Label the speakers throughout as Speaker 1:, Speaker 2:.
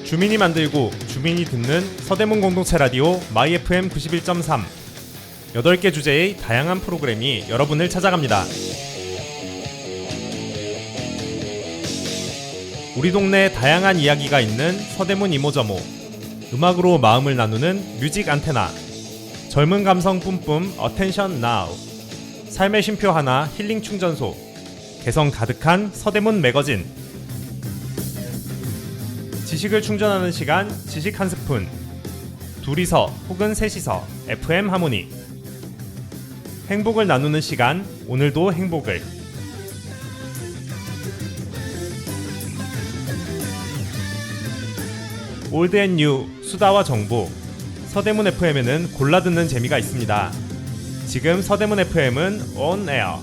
Speaker 1: 주민이 만들고 주민이 듣는 서대문 공동체 라디오 마이FM 91.3. 8개 주제의 다양한 프로그램이 여러분을 찾아갑니다. 우리 동네 다양한 이야기가 있는 서대문 이모저모. 음악으로 마음을 나누는 뮤직 안테나. 젊은 감성 뿜뿜 어텐션 now. 삶의 쉼표 하나 힐링 충전소. 개성 가득한 서대문 매거진. 지식을 충전하는 시간 지식 한 스푼. 둘이서 혹은 셋이서 FM 하모니. 행복을 나누는 시간 오늘도 행복을. 올드 앤 뉴 수다와 정보. 서대문 FM에는 골라 듣는 재미가 있습니다. 지금 서대문 FM은 on air.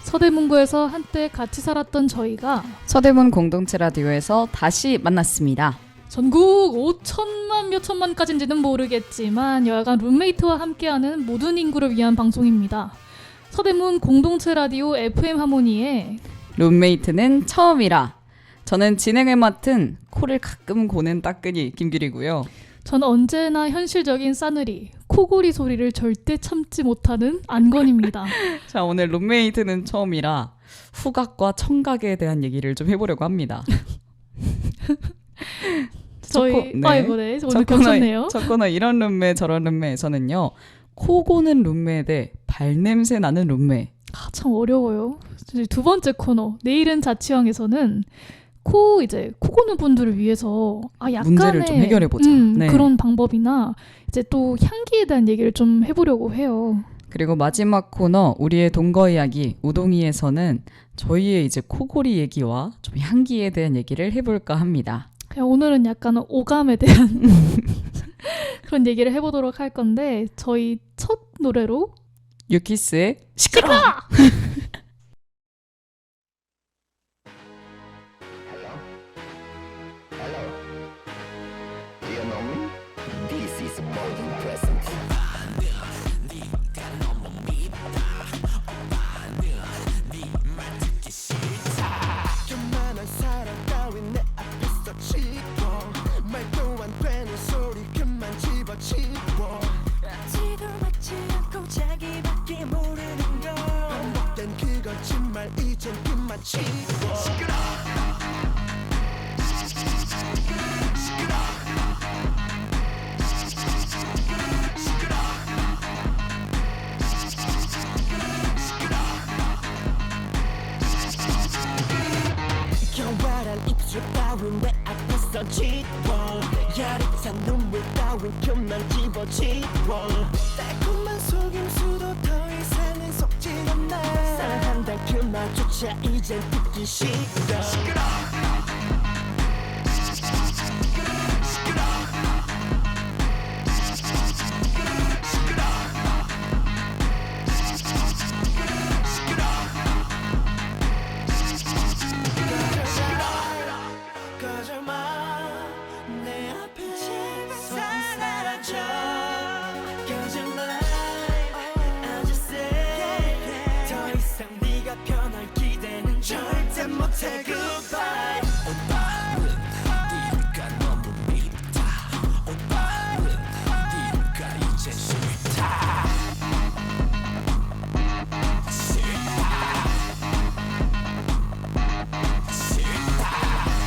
Speaker 2: 서대문구에서 한때 같이 살았던 저희가
Speaker 3: 서대문 공동체 라디오에서 다시 만났습니다.
Speaker 2: 전국 5천만 몇 천만까지인지는 모르겠지만 여하간 룸메이트와 함께하는 모든 인구를 위한 방송입니다. 서대문 공동체 라디오 FM 하모니에
Speaker 3: 룸메이트는 처음이라. 저는 진행을 맡은 코를 가끔 고는 따끈이 김규리고요.
Speaker 2: 전 언제나 현실적인 싸늘이 코골이 소리를 절대 참지 못하는 안건입니다.
Speaker 3: 자, 오늘 룸메이트는 처음이라 후각과 청각에 대한 얘기를 좀 해보려고 합니다.
Speaker 2: 저희 아이고 네 오늘 겹쳤네요.
Speaker 3: 첫 코너 이런 룸메 저런 룸메에서는요, 코 고는 룸메 대 발냄새 나는 룸메.
Speaker 2: 참 어려워요. 두 번째 코너 내일은 자취왕에서는 코 고는 분들을 위해서 약간의
Speaker 3: 문제를 좀 해결해 보자. 네.
Speaker 2: 그런 방법이나 이제 또 향기에 대한 얘기를 좀 해보려고 해요.
Speaker 3: 그리고 마지막 코너 우리의 동거 이야기 우동이에서는 저희의 이제 코골이 얘기와 좀 향기에 대한 얘기를 해볼까 합니다.
Speaker 2: 그냥 오늘은 약간 오감에 대한 그런 얘기를 해보도록 할 건데 저희 첫 노래로
Speaker 3: 유키스의 시끄러!
Speaker 4: 내 앞에서 지워 야릇한 눈물 따윈 그만 집어치워 달콤한 속임수도 더 이상은 속지 않아 사랑한다 그 말조차 이젠 듣기 싫어 Take goodbye. 오빠는 네가 너무 밉다. 오빠는 네가 이제 싫다.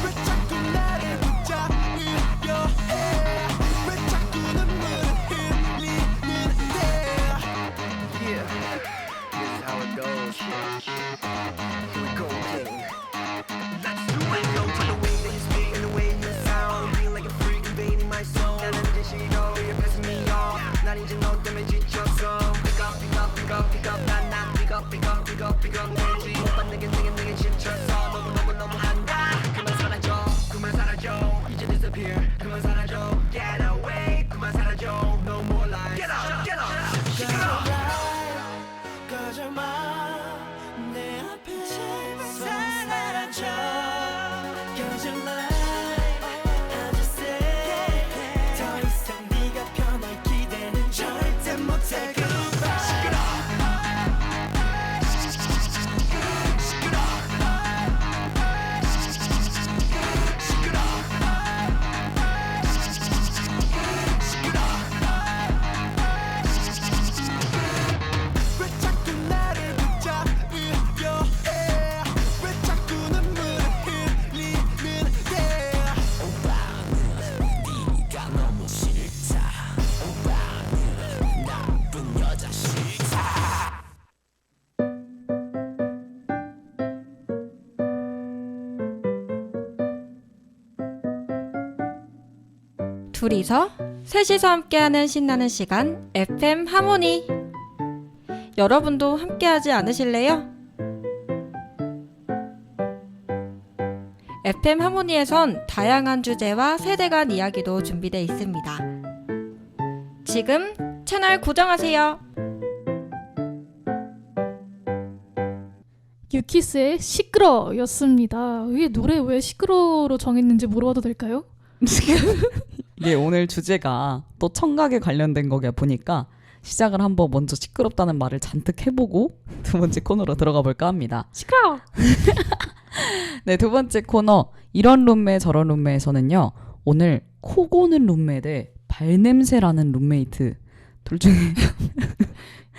Speaker 4: 왜 자꾸 나를 붙잡으려 해? 왜 자꾸 눈물을 흘리는데? Yeah, this is how it goes. Here we go again. Let's do it. Go to the way that you speak and the way you sound. Feel like a freak invading my soul. 나는 이제 싫어. You're pissing me off. 난 이제 너 때문에 지쳤어. Pick up, pick up, pick up, pick up. 난 pick up, pick up, pick up, pick up. 내지 오빠 내게 지쳤어. 너무 한다. 그만 사라져. 그만 사라져. 이제 disappear. 그만 사라져. Get away. 그만 사라져. No more lies. Get up, get up. 시끄러. 거절마 내 앞에
Speaker 5: 둘이서 셋이서 함께하는 신나는 시간 FM 하모니. 여러분도 함께하지 않으실래요? FM 하모니에선 다양한 주제와 세대 간 이야기도 준비되어 있습니다. 지금 채널 고정하세요.
Speaker 2: 유키스의 시끄러였습니다. 이게 노래 왜 시끄러로 정했는지 물어봐도 될까요?
Speaker 3: 이게 오늘 주제가 또 청각에 관련된 거게 보니까 시작을 한번 먼저 시끄럽다는 말을 잔뜩 해보고 두 번째 코너로 들어가 볼까 합니다.
Speaker 2: 시끄러워!
Speaker 3: 네, 두 번째 코너 이런 룸메 저런 룸메에서는요. 오늘 코 고는 룸메 대 발냄새라는 룸메이트 둘 중에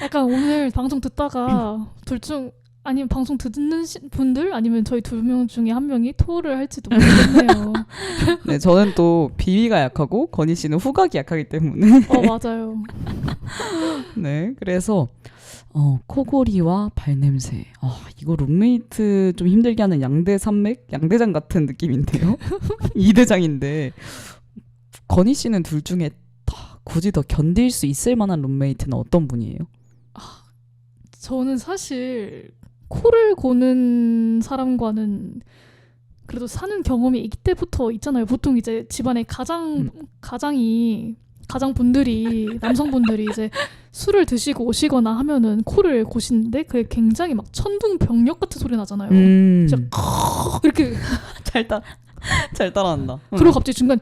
Speaker 2: 약간 오늘 방송 듣다가 둘 중 아니면 방송 듣는 분들 아니면 저희 2명 중에 한 명이 토를 할지도 모르겠네요.
Speaker 3: 네, 저는 또 비위가 약하고 건희 씨는 후각이 약하기 때문에
Speaker 2: 맞아요.
Speaker 3: 네, 그래서 코골이와 발냄새. 이거 룸메이트 좀 힘들게 하는 양대 산맥? 양대장 같은 느낌인데요. 이대장인데 건희 씨는 둘 중에 굳이 더 견딜 수 있을 만한 룸메이트는 어떤 분이에요?
Speaker 2: 저는 사실 코를 고는 사람과는 그래도 사는 경험이 있기 때부터 있잖아요. 보통 이제 집안에 가장분들이 남성분들이 이제 술을 드시고 오시거나 하면은 코를 고시는데 그게 굉장히 막 천둥병력 같은 소리 나잖아요. 진짜 이렇게
Speaker 3: 잘 따라한다.
Speaker 2: 그리고 갑자기 중간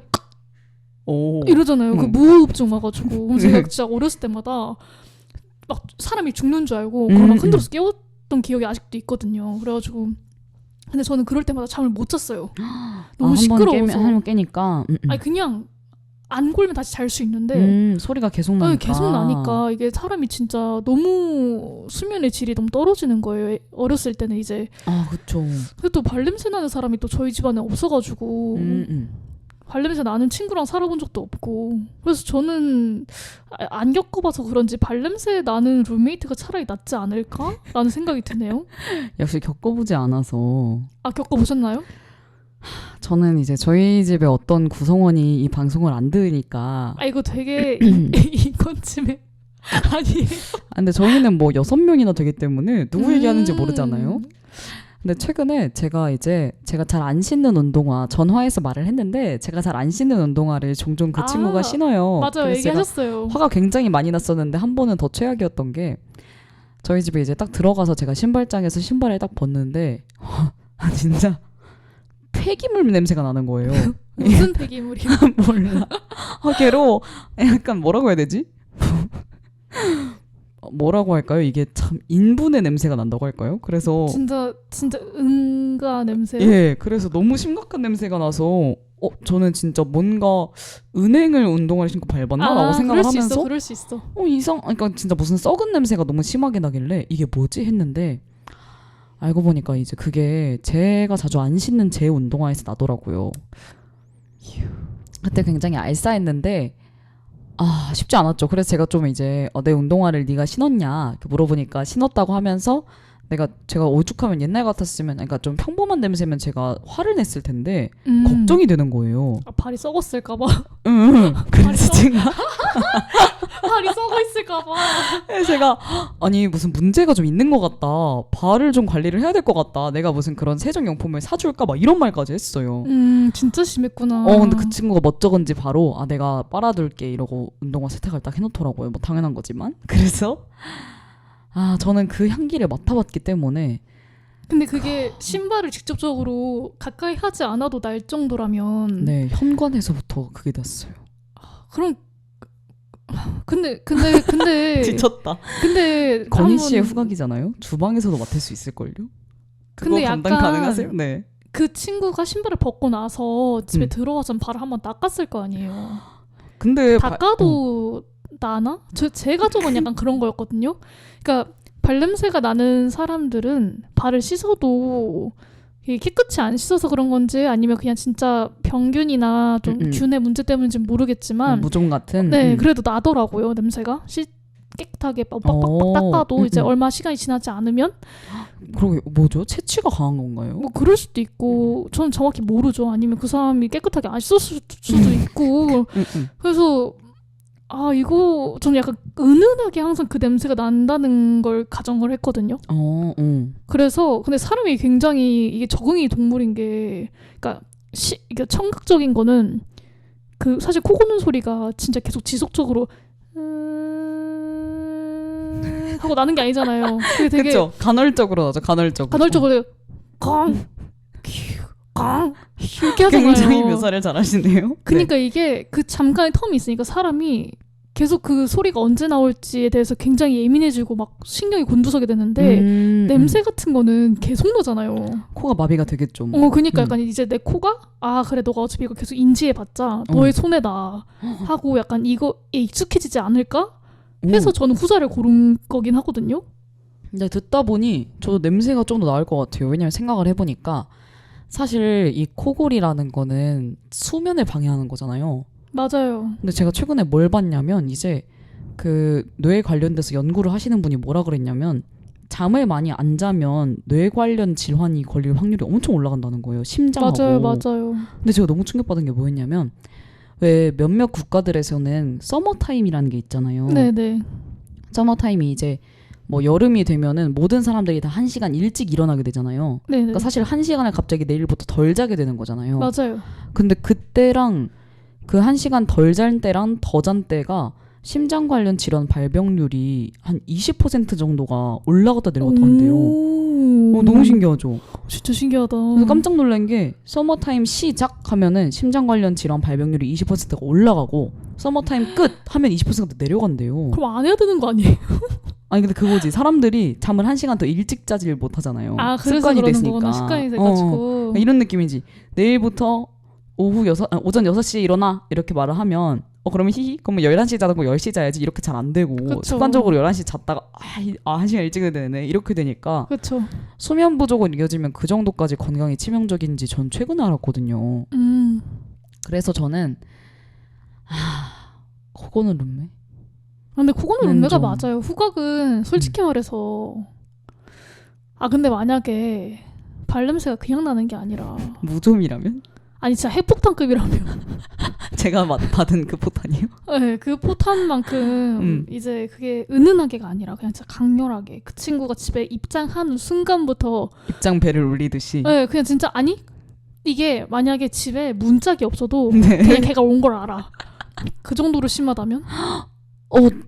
Speaker 3: 오.
Speaker 2: 이러잖아요. 그 무호흡증 와가지고 그럼 제가 진짜 어렸을 때마다 막 사람이 죽는 줄 알고 그걸 막 흔들어서 깨웠던 기억이 아직도 있거든요. 그래가지고 근데 저는 그럴 때마다 잠을 못 잤어요. 너무 시끄러워서.
Speaker 3: 한번 깨니까.
Speaker 2: 아니 그냥 안 골면 다시 잘 수 있는데
Speaker 3: 소리가 계속 나니까.
Speaker 2: 계속 나니까 이게 사람이 진짜 너무 수면의 질이 너무 떨어지는 거예요. 어렸을 때는 이제.
Speaker 3: 그쵸.
Speaker 2: 근데 또 발냄새 나는 사람이 또 저희 집안에 없어가지고 발냄새 나는 친구랑 살아본 적도 없고 그래서 저는 안 겪어봐서 그런지 발냄새 나는 룸메이트가 차라리 낫지 않을까? 라는 생각이 드네요.
Speaker 3: 역시 겪어보지 않아서.
Speaker 2: 겪어보셨나요?
Speaker 3: 저는 이제 저희 집에 어떤 구성원이 이 방송을 안 들으니까.
Speaker 2: 이거 되게 이건쯤에 아니에요.
Speaker 3: 근데 저희는 뭐 6명이나 되기 때문에 누구 얘기하는지 모르잖아요. 근데 최근에 제가 잘 안 신는 운동화 전화해서 말을 했는데 제가 잘 안 신는 운동화를 종종 그 친구가 신어요.
Speaker 2: 맞아요. 얘기하셨어요.
Speaker 3: 화가 굉장히 많이 났었는데 한 번은 더 최악이었던 게 저희 집에 이제 딱 들어가서 제가 신발장에서 신발을 딱 벗는데 진짜 폐기물 냄새가 나는 거예요.
Speaker 2: 무슨 폐기물이요?
Speaker 3: 몰라. 괴로워. 약간 뭐라고 해야 되지? 뭐라고 할까요? 이게 참 인분의 냄새가 난다고 할까요? 그래서
Speaker 2: 진짜 응가 냄새.
Speaker 3: 예, 그래서 너무 심각한 냄새가 나서 저는 진짜 뭔가 은행을 운동화를 신고 밟았나라고 생각을 하면서
Speaker 2: 그럴 수 있어.
Speaker 3: 그러니까 진짜 무슨 썩은 냄새가 너무 심하게 나길래 이게 뭐지 했는데 알고 보니까 이제 그게 제가 자주 안 신는 제 운동화에서 나더라고요. 그때 굉장히 알싸했는데 쉽지 않았죠. 그래서 제가 좀 이제 내 운동화를 네가 신었냐 이렇게 물어보니까 신었다고 하면서 제가 오죽하면 옛날 같았으면 그러니까 좀 평범한 냄새면 제가 화를 냈을 텐데 걱정이 되는 거예요.
Speaker 2: 발이 썩었을까봐.
Speaker 3: 그래서 제가
Speaker 2: 발이 썩어 있을까봐.
Speaker 3: 제가 아니 무슨 문제가 좀 있는 것 같다. 발을 좀 관리를 해야 될 것 같다. 내가 무슨 그런 세정용품을 사줄까 막 이런 말까지 했어요.
Speaker 2: 진짜 심했구나.
Speaker 3: 근데 그 친구가 멋쩍은지 바로 내가 빨아둘게 이러고 운동화 세탁을 딱 해놓더라고요. 뭐 당연한 거지만. 그래서 저는 그 향기를 맡아봤기 때문에.
Speaker 2: 근데 그게 신발을 직접적으로 가까이 하지 않아도 날 정도라면.
Speaker 3: 네, 현관에서부터 그게 났어요.
Speaker 2: 그럼 근데
Speaker 3: 지쳤다.
Speaker 2: 근데
Speaker 3: 건희 씨의 후각이잖아요. 주방에서도 맡을 수 있을걸요. 그거
Speaker 2: 근데
Speaker 3: 감당
Speaker 2: 약간
Speaker 3: 가능하세요? 네.
Speaker 2: 그 친구가 신발을 벗고 나서 집에 들어와서 발을 한번 닦았을 거 아니에요.
Speaker 3: 근데
Speaker 2: 닦아도 나나? 제 가족은 약간 그런 거였거든요. 그러니까 발냄새가 나는 사람들은 발을 씻어도 깨끗이 안 씻어서 그런 건지 아니면 그냥 진짜 병균이나 좀 균의 문제 때문인지 모르겠지만
Speaker 3: 무좀 같은.
Speaker 2: 네, 그래도 나더라고요 냄새가 깨끗하게 빡빡빡 닦아도 이제 얼마 시간이 지나지 않으면
Speaker 3: 그러게 뭐죠? 채취가 강한 건가요?
Speaker 2: 뭐 그럴 수도 있고 저는 정확히 모르죠. 아니면 그 사람이 깨끗하게 안 씻었을 수도 있고 그래서 이거 저는 약간 은은하게 항상 그 냄새가 난다는 걸 가정을 했거든요. 그래서 근데 사람이 굉장히 이게 적응이 동물인 게 그러니까 이게 청각적인 거는 그 사실 코 고는 소리가 진짜 계속 지속적으로 하고 나는 게 아니잖아요. 그게 되게
Speaker 3: 그렇죠. 간헐적으로 나죠. 간헐적으로.
Speaker 2: 간헐적으로 깡 이렇게 하잖아요.
Speaker 3: 굉장히 묘사를 잘하시네요.
Speaker 2: 그러니까 이게 그 잠깐의 텀이 있으니까 사람이 계속 그 소리가 언제 나올지에 대해서 굉장히 예민해지고 막 신경이 곤두서게 되는데 냄새 같은 거는 계속 나잖아요.
Speaker 3: 코가 마비가 되겠죠.
Speaker 2: 그러니까 약간 이제 내 코가 그래 너가 어차피 이거 계속 인지해봤자 너의 손에다 하고 약간 이거에 익숙해지지 않을까 해서 저는 후자를 고른 거긴 하거든요.
Speaker 3: 근데 듣다 보니 저도 냄새가 좀 더 나을 것 같아요. 왜냐면 생각을 해보니까 사실 이 코골이라는 거는 수면을 방해하는 거잖아요.
Speaker 2: 맞아요.
Speaker 3: 근데 제가 최근에 뭘 봤냐면 이제 그 뇌에 관련돼서 연구를 하시는 분이 뭐라 그랬냐면 잠을 많이 안 자면 뇌 관련 질환이 걸릴 확률이 엄청 올라간다는 거예요. 심장하고.
Speaker 2: 맞아요.
Speaker 3: 근데 제가 너무 충격받은 게 뭐였냐면 왜 몇몇 국가들에서는 서머타임이라는 게 있잖아요.
Speaker 2: 네네.
Speaker 3: 서머타임이 이제 뭐 여름이 되면은 모든 사람들이 다 1시간 일찍 일어나게 되잖아요.
Speaker 2: 네네.
Speaker 3: 그러니까 사실 1시간을 갑자기 내일부터 덜 자게 되는 거잖아요.
Speaker 2: 맞아요.
Speaker 3: 근데 그때랑 그 1시간 덜 잔 때랑 더 잔 때가 심장 관련 질환 발병률이 한 20% 정도가 올라갔다 내려갔다 한대요. 너무 신기하죠?
Speaker 2: 진짜 신기하다.
Speaker 3: 그래서 깜짝 놀란 게 서머타임 시작하면은 심장 관련 질환 발병률이 20%가 올라가고 서머타임 끝 하면 20%가 내려간대요.
Speaker 2: 그럼 안 해야 되는 거 아니에요?
Speaker 3: 아니 근데 그거지. 사람들이 잠을 1시간 더 일찍 자질 못하잖아요.
Speaker 2: 그래서
Speaker 3: 습관이
Speaker 2: 그러는
Speaker 3: 됐으니까.
Speaker 2: 거구나. 습관이 돼가지고.
Speaker 3: 이런 느낌이지. 내일부터 오전 6시에 일어나 이렇게 말을 하면 그러면 히히 그러면 11시에 자던 거 10시에 자야지 이렇게 잘 안 되고
Speaker 2: 그쵸.
Speaker 3: 습관적으로 11시에 잤다가 1시간 일찍 해야 되네 이렇게 되니까
Speaker 2: 그렇죠.
Speaker 3: 수면 부족은 이어지면 그 정도까지 건강에 치명적인지 전 최근에 알았거든요. 그래서 저는 그거는 룸메?
Speaker 2: 근데 그거는 룸메가
Speaker 3: 좀.
Speaker 2: 맞아요. 후각은 솔직히 말해서 근데 만약에 발냄새가 그냥 나는 게 아니라
Speaker 3: 무좀이라면?
Speaker 2: 아니 진짜 핵폭탄급이라면
Speaker 3: 제가 받은 그 포탄이요?
Speaker 2: 네, 그 포탄만큼 이제 그게 은은하게가 아니라 그냥 진짜 강렬하게 그 친구가 집에 입장하는 순간부터
Speaker 3: 입장벨을 울리듯이.
Speaker 2: 네, 그냥 진짜 이게 만약에 집에 문짝이 없어도
Speaker 3: 네.
Speaker 2: 그냥 걔가 온 걸 알아. 그 정도로 심하다면?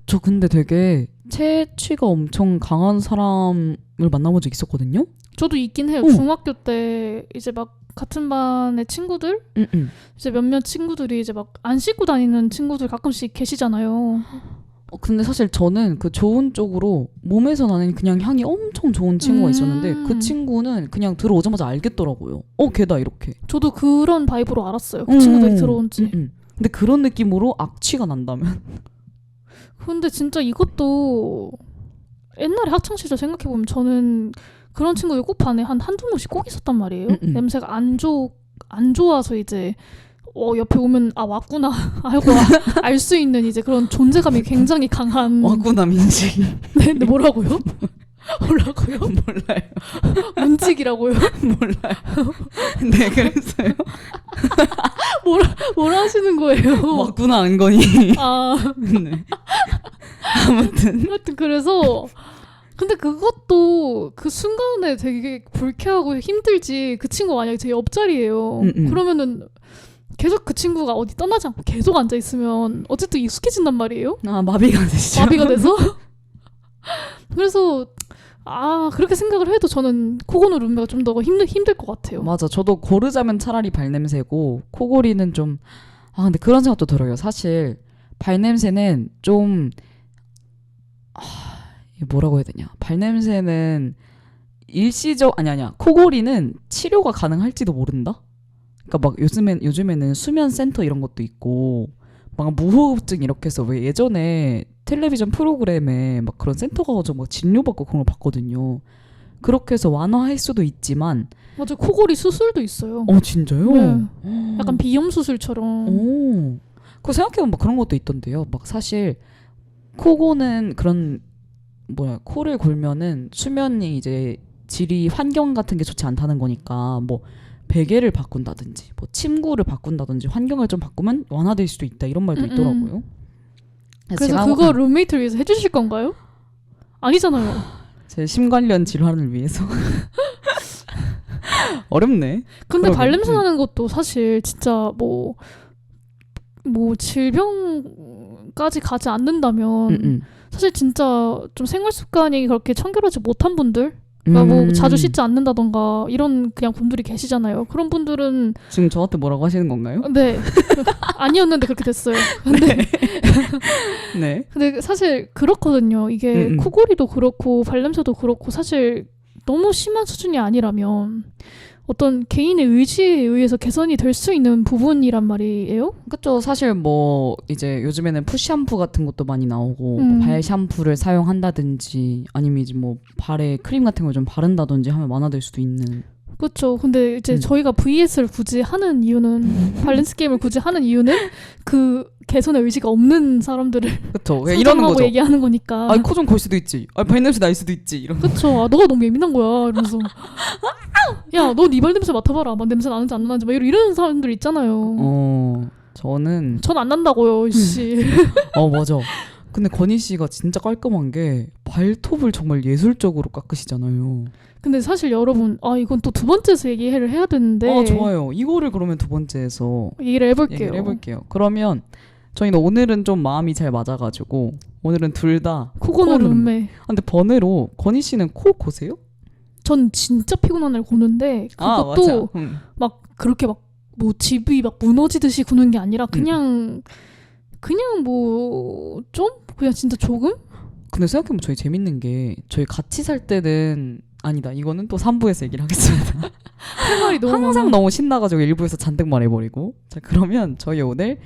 Speaker 3: 저 근데 되게 채취가 엄청 강한 사람을 만나본 적 있었거든요?
Speaker 2: 저도 있긴 해요. 중학교 때 이제 막 같은 반의 친구들 이제 몇몇 친구들이 이제 막 안 씻고 다니는 친구들 가끔씩 계시잖아요.
Speaker 3: 근데 사실 저는 그 좋은 쪽으로 몸에서 나는 그냥 향이 엄청 좋은 친구가 있었는데 그 친구는 그냥 들어오자마자 알겠더라고요. 걔다 이렇게.
Speaker 2: 저도 그런 바이브로 알았어요. 그 친구들이 들어온지.
Speaker 3: 근데 그런 느낌으로 악취가 난다면?
Speaker 2: 근데 진짜 이것도 옛날에 학창시절 생각해보면 저는 그런 친구들 꼭 반에 한두 명씩 꼭 있었단 말이에요. 냄새가 안 좋아서 이제 옆에 오면 왔구나 알고 알 수 있는 이제 그런 존재감이 굉장히 강한.
Speaker 3: 왔구나 민식.
Speaker 2: 네, 뭐라고요? 뭐라고요?
Speaker 3: 몰라요.
Speaker 2: 문직이라고요?
Speaker 3: 몰라요. 네, 그랬어요.
Speaker 2: 뭐라 하시는 거예요?
Speaker 3: 왔구나 안건이. 네. 아무튼
Speaker 2: 그래서 근데 그것도 그 순간에 되게 불쾌하고 힘들지. 그 친구가 만약에 제 옆자리예요. 그러면은 계속 그 친구가 어디 떠나지 않고 계속 앉아 있으면 어쨌든 익숙해진단 말이에요.
Speaker 3: 마비가 되시죠.
Speaker 2: 마비가 돼서. 그래서 그렇게 생각을 해도 저는 코고는 룸메가 좀 더 힘들 것 같아요.
Speaker 3: 맞아. 저도 고르자면 차라리 발냄새고 코골이는 좀 근데 그런 생각도 들어요. 사실 발냄새는 좀 뭐라고 해야 되냐. 발냄새는 일시적 아니야. 코골이는 치료가 가능할지도 모른다. 그러니까 막 요즘에는 수면 센터 이런 것도 있고 막 무호흡증 이렇게 해서 왜 예전에 텔레비전 프로그램에 막 그런 센터 가가지고 막 진료받고 그런 걸 봤거든요. 그렇게 해서 완화할 수도 있지만
Speaker 2: 맞아. 코골이 수술도 있어요.
Speaker 3: 진짜요?
Speaker 2: 네. 약간 비염 수술처럼.
Speaker 3: 그거 생각해보면 막 그런 것도 있던데요. 막 사실 코 고는 그런 코를 골면은 수면이 이제 질이 환경 같은 게 좋지 않다는 거니까 뭐 베개를 바꾼다든지 뭐 침구를 바꾼다든지 환경을 좀 바꾸면 완화될 수도 있다 이런 말도 있더라고요.
Speaker 2: 그래서
Speaker 3: 제가
Speaker 2: 그거 룸메이트를 위해서 해주실 건가요? 아니잖아요.
Speaker 3: 제 심 관련 질환을 위해서 어렵네.
Speaker 2: 근데
Speaker 3: 그러게.
Speaker 2: 발냄새 나는 것도 사실 진짜 뭐 질병까지 가지 않는다면 사실 진짜 좀 생활 습관이 그렇게 청결하지 못한 분들, 그러니까 뭐 자주 씻지 않는다던가 이런 그냥 분들이 계시잖아요. 그런 분들은
Speaker 3: 지금 저한테 뭐라고 하시는 건가요?
Speaker 2: 네 아니었는데 그렇게 됐어요. 근데
Speaker 3: 네.
Speaker 2: 근데 사실 그렇거든요. 이게 코골이도 그렇고 발냄새도 그렇고 사실 너무 심한 수준이 아니라면 어떤 개인의 의지에 의해서 개선이 될 수 있는 부분이란 말이에요.
Speaker 3: 그렇죠. 사실 뭐 이제 요즘에는 푸시 샴푸 같은 것도 많이 나오고 뭐발 샴푸를 사용한다든지 아니면 이제 뭐 발에 크림 같은 걸 좀 바른다든지 하면 완화될 수도 있는.
Speaker 2: 그렇죠. 근데 이제 저희가 VS를 굳이 하는 이유는 밸런스 게임을 굳이 하는 이유는 그 개선의 의지가 없는 사람들을
Speaker 3: 그렇죠. 이러는 거죠.
Speaker 2: 얘기하는 거니까.
Speaker 3: 아, 코 좀 골 수도 있지. 아, 발냄새 날 수도 있지. 이런.
Speaker 2: 그렇죠. 아, 너가 너무 예민한 거야. 이러면서 야, 너 네 발 냄새 맡아봐라. 막 냄새 나는지 안 나는지 막 이런 사람들 있잖아요.
Speaker 3: 저는
Speaker 2: 전 안 난다고요, 씨.
Speaker 3: 맞아. 근데 건희 씨가 진짜 깔끔한 게 발톱을 정말 예술적으로 깎으시잖아요.
Speaker 2: 근데 사실 여러분, 이건 또 두 번째에서 얘기를 해야 되는데.
Speaker 3: 좋아요. 이거를 그러면 두 번째에서
Speaker 2: 얘기를 해볼게요.
Speaker 3: 그러면 저희는 오늘은 좀 마음이 잘 맞아가지고 오늘은 둘 다
Speaker 2: 코 고는 룸메.
Speaker 3: 근데 번외로 건희 씨는 코 고세요?
Speaker 2: 전 진짜 피곤한 날 고는데 그것도 막 그렇게 막 뭐 집이 막 무너지듯이 구는 게 아니라 그냥 뭐 좀 그냥 진짜 조금?
Speaker 3: 근데 생각해보면 저희 재밌는 게 저희 같이 살 때는 아니다. 이거는 또 3부에서 얘기를 하겠습니다.
Speaker 2: 할 말이 너무
Speaker 3: 항상
Speaker 2: 많아.
Speaker 3: 너무 신나가지고 1부에서 잔뜩 말해버리고. 자, 그러면 저희 오늘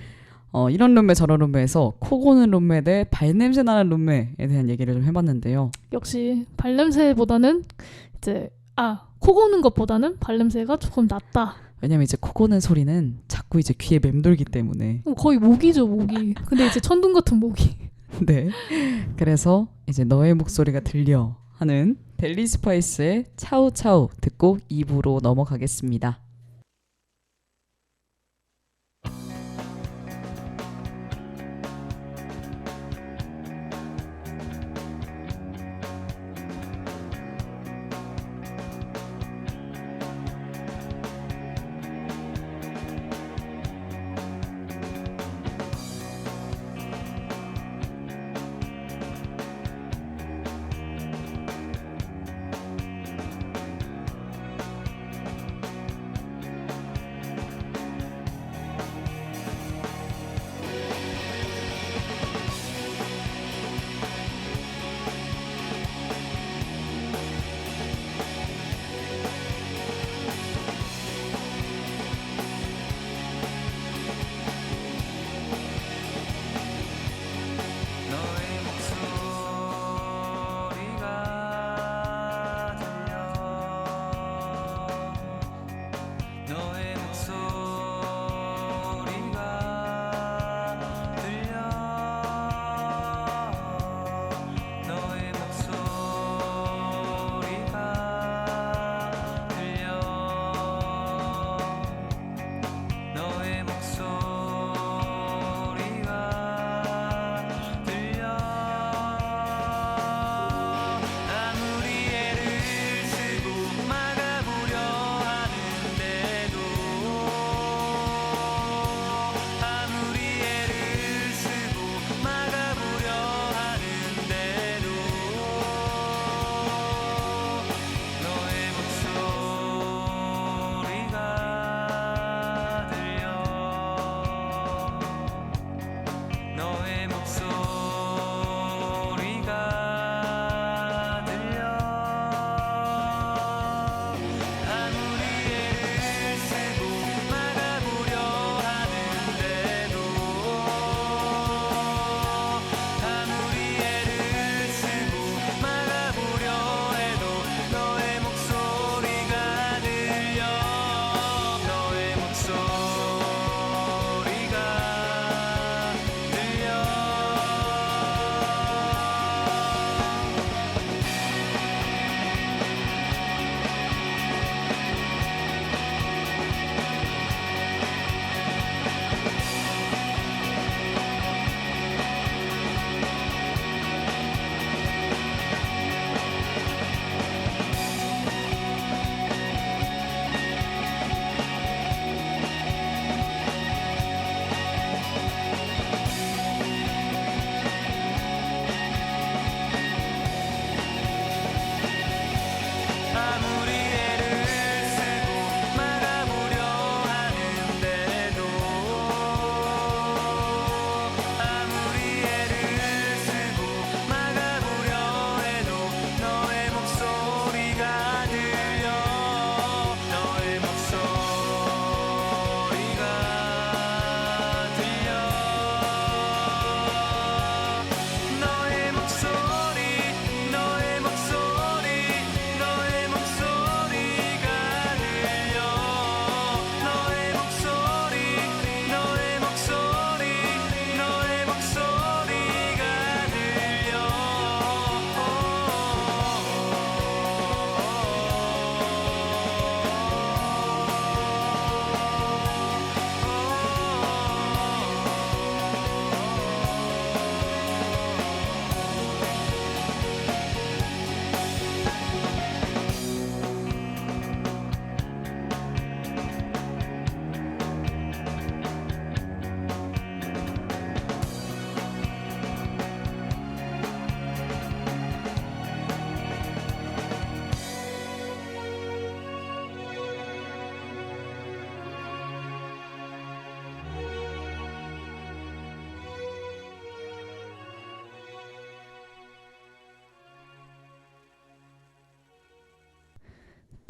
Speaker 3: 이런 룸메 저런 룸메에서 코 고는 룸메 대 발냄새 나는 룸메에 대한 얘기를 좀 해봤는데요.
Speaker 2: 역시 발냄새보다는 이제 코 고는 것보다는 발냄새가 조금 낫다.
Speaker 3: 왜냐면 이제 코 고는 소리는 자꾸 이제 귀에 맴돌기 때문에.
Speaker 2: 거의 모기죠, 모기. 근데 이제 천둥 같은 모기.
Speaker 3: 네. 그래서 이제 너의 목소리가 들려 하는 델리 스파이스의 차우차우 듣고 2부로 넘어가겠습니다.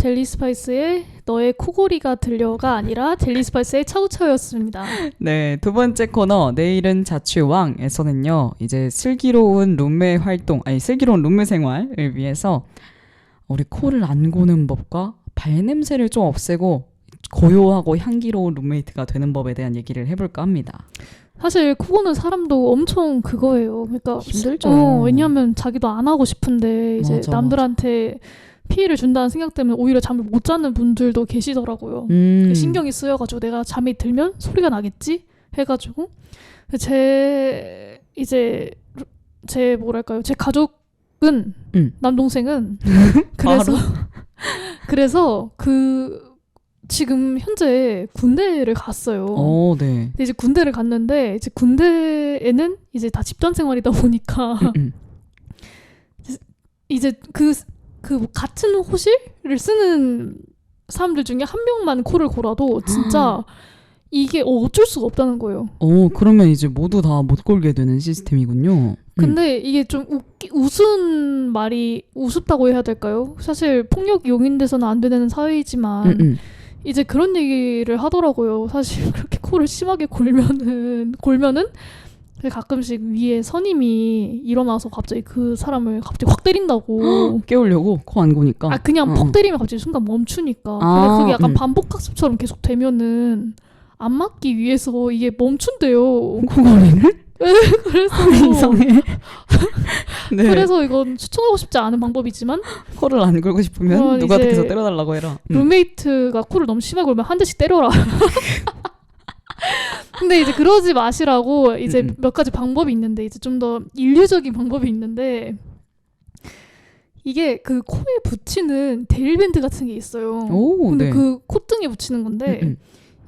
Speaker 2: 델리 스파이스의 너의 코골이가 들려가 아니라 델리 스파이스의 차우차우였습니다.
Speaker 3: 네, 두 번째 코너 내일은 자취왕에서는요. 이제 슬기로운 룸메 활동, 아니 슬기로운 룸메 생활을 위해서 우리 코를 안 고는 법과 발냄새를 좀 없애고 고요하고 향기로운 룸메이트가 되는 법에 대한 얘기를 해볼까 합니다.
Speaker 2: 사실 코 고는 사람도 엄청 그거예요. 그러니까
Speaker 3: 힘들죠.
Speaker 2: 왜냐하면 자기도 안 하고 싶은데 이제
Speaker 3: 맞아,
Speaker 2: 남들한테 피해를 준다는 생각 때문에 오히려 잠을 못 자는 분들도 계시더라고요. 신경이 쓰여가지고 내가 잠이 들면 소리가 나겠지 해가지고 제 뭐랄까요, 제 가족은 남동생은 그래서 지금 현재 군대를 갔어요.
Speaker 3: 네.
Speaker 2: 근데 이제 군대를 갔는데 이제 군대에는 이제 다 집단 생활이다 보니까 이제 뭐 같은 호실을 쓰는 사람들 중에 한 명만 코를 골아도 진짜 이게 어쩔 수가 없다는 거예요.
Speaker 3: 그러면 이제 모두 다 못 골게 되는 시스템이군요.
Speaker 2: 근데 이게 좀 우습다고 해야 될까요? 사실 폭력이 용인돼서는 안 되는 사회이지만 이제 그런 얘기를 하더라고요. 사실 그렇게 코를 심하게 골면은 가끔씩 위에 선임이 일어나서 갑자기 그 사람을 갑자기 확 때린다고.
Speaker 3: 깨우려고 코 안 고니까.
Speaker 2: 그냥 퍽 때리면 갑자기 순간 멈추니까. 근데 그게 약간 반복학습처럼 계속 되면은 안 맞기 위해서 이게 멈춘대요.
Speaker 3: 코골이를?
Speaker 2: 그래서
Speaker 3: 이상해. 네.
Speaker 2: 그래서 이건 추천하고 싶지 않은 방법이지만
Speaker 3: 코를 안 골고 싶으면 누구한테서 때려달라고 해라.
Speaker 2: 룸메이트가 코를 너무 심하게 골면 한 대씩 때려라. 근데 이제 그러지 마시라고 이제 몇 가지 방법이 있는데 이제 좀 더 인류적인 방법이 있는데 이게 그 코에 붙이는 데일밴드 같은 게 있어요. 근데
Speaker 3: 네.
Speaker 2: 그 콧등에 붙이는 건데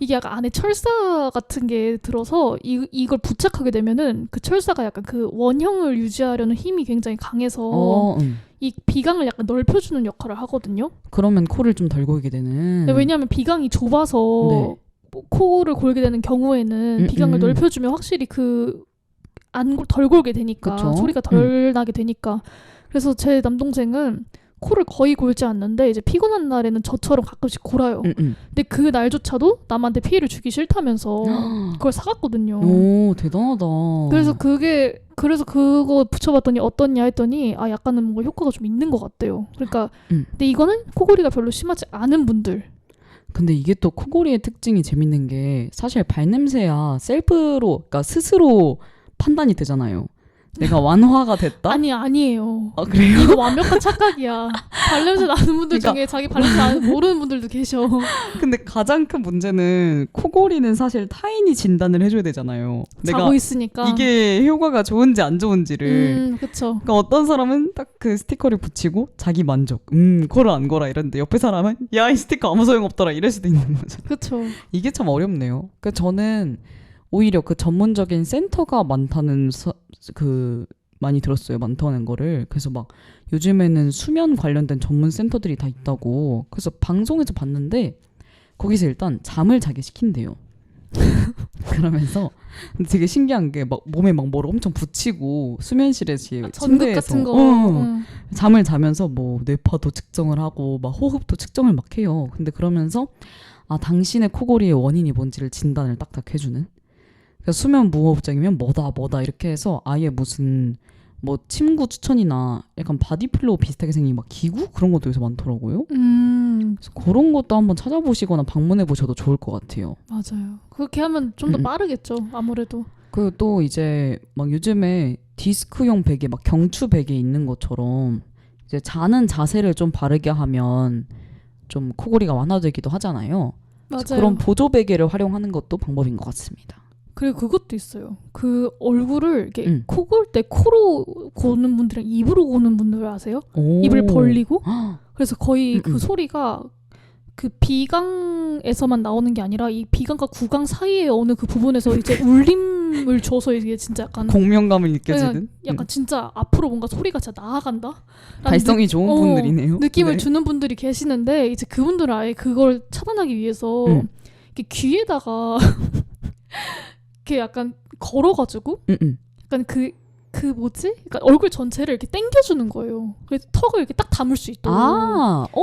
Speaker 2: 이게 약간 안에 철사 같은 게 들어서 이걸 부착하게 되면은 그 철사가 약간 그 원형을 유지하려는 힘이 굉장히 강해서 이 비강을 약간 넓혀주는 역할을 하거든요.
Speaker 3: 그러면 코를 좀 덜 골게 되는.
Speaker 2: 왜냐하면 비강이 좁아서
Speaker 3: 네.
Speaker 2: 코를 골게 되는 경우에는 비강을 넓혀주면 확실히 덜 골게 되니까
Speaker 3: 그쵸?
Speaker 2: 소리가 덜 나게 되니까. 그래서 제 남동생은 코를 거의 골지 않는데 이제 피곤한 날에는 저처럼 가끔씩 골아요. 근데 그 날조차도 남한테 피해를 주기 싫다면서 그걸 사갔거든요.
Speaker 3: 오, 대단하다.
Speaker 2: 그래서 그거 붙여봤더니 어떻냐 했더니 약간은 뭔가 효과가 좀 있는 것 같대요. 그러니까 근데 이거는 코골이가 별로 심하지 않은 분들.
Speaker 3: 근데 이게 또 코골이의 특징이 재밌는 게 사실 발냄새야 셀프로, 그러니까 스스로 판단이 되잖아요. 내가 완화가 됐다?
Speaker 2: 아니에요.
Speaker 3: 그래요?
Speaker 2: 이거 완벽한 착각이야. 발냄새 나는 분들
Speaker 3: 그러니까.
Speaker 2: 중에 자기 발냄새 모르는 분들도 계셔.
Speaker 3: 근데 가장 큰 문제는 코골이는 사실 타인이 진단을 해줘야 되잖아요.
Speaker 2: 자고 있으니까.
Speaker 3: 이게 효과가 좋은지 안 좋은지를.
Speaker 2: 그쵸.
Speaker 3: 그러니까 어떤 사람은 딱 그 스티커를 붙이고 자기 만족. 코를 안 걸어 이랬는데 옆에 사람은 야, 이 스티커 아무 소용없더라 이럴 수도 있는 거죠.
Speaker 2: 그쵸.
Speaker 3: 이게 참 어렵네요. 그러니까 저는 오히려 그 전문적인 센터가 많다는 많이 들었어요. 많다는 거를. 그래서 막 요즘에는 수면 관련된 전문 센터들이 다 있다고. 그래서 방송에서 봤는데 거기서 일단 잠을 자게 시킨대요. 그러면서 근데 되게 신기한 게 막 몸에 막 뭐를 엄청 붙이고 수면실에
Speaker 2: 전극
Speaker 3: 침대에서
Speaker 2: 같은 거.
Speaker 3: 잠을 자면서 뭐 뇌파도 측정을 하고 막 호흡도 측정을 막 해요. 근데 그러면서 당신의 코골이의 원인이 뭔지를 진단을 딱딱 해주는. 그러니까 수면 무호흡증이면 뭐다 이렇게 해서 아예 무슨 뭐 침구 추천이나 약간 바디필로우 비슷하게 생긴 막 기구 그런 것도 요새 많더라고요. 그래서 그런 것도 한번 찾아보시거나 방문해 보셔도 좋을 것 같아요.
Speaker 2: 맞아요. 그렇게 하면 좀 더 빠르겠죠. 아무래도.
Speaker 3: 그리고 또 이제 막 요즘에 디스크용 베개 막 경추 베개 있는 것처럼 이제 자는 자세를 좀 바르게 하면 좀 코골이가 완화되기도 하잖아요.
Speaker 2: 맞아요.
Speaker 3: 그런 보조 베개를 활용하는 것도 방법인 것 같습니다.
Speaker 2: 그리고 그것도 있어요. 그 얼굴을 이렇게 코 골 때 코로 고는 분들이랑 입으로 고는 분들 아세요? 입을 벌리고 그래서 거의 그 소리가 그 비강에서만 나오는 게 아니라 이 비강과 구강 사이에 어느 그 부분에서 이제 울림을 줘서 이게 진짜 약간
Speaker 3: 공명감을 느껴지는
Speaker 2: 약간 진짜 앞으로 뭔가 소리가 진짜 나아간다.
Speaker 3: 발성이 좋은 분들이네요.
Speaker 2: 느낌을
Speaker 3: 네.
Speaker 2: 주는 분들이 계시는데 이제 그분들은 아예 그걸 차단하기 위해서 이렇게 귀에다가 이렇게 약간 걸어가지고 약간 그 그 뭐지? 그러니까 얼굴 전체를 이렇게 당겨주는 거예요. 그래서 턱을 이렇게 딱 담을 수 있도록.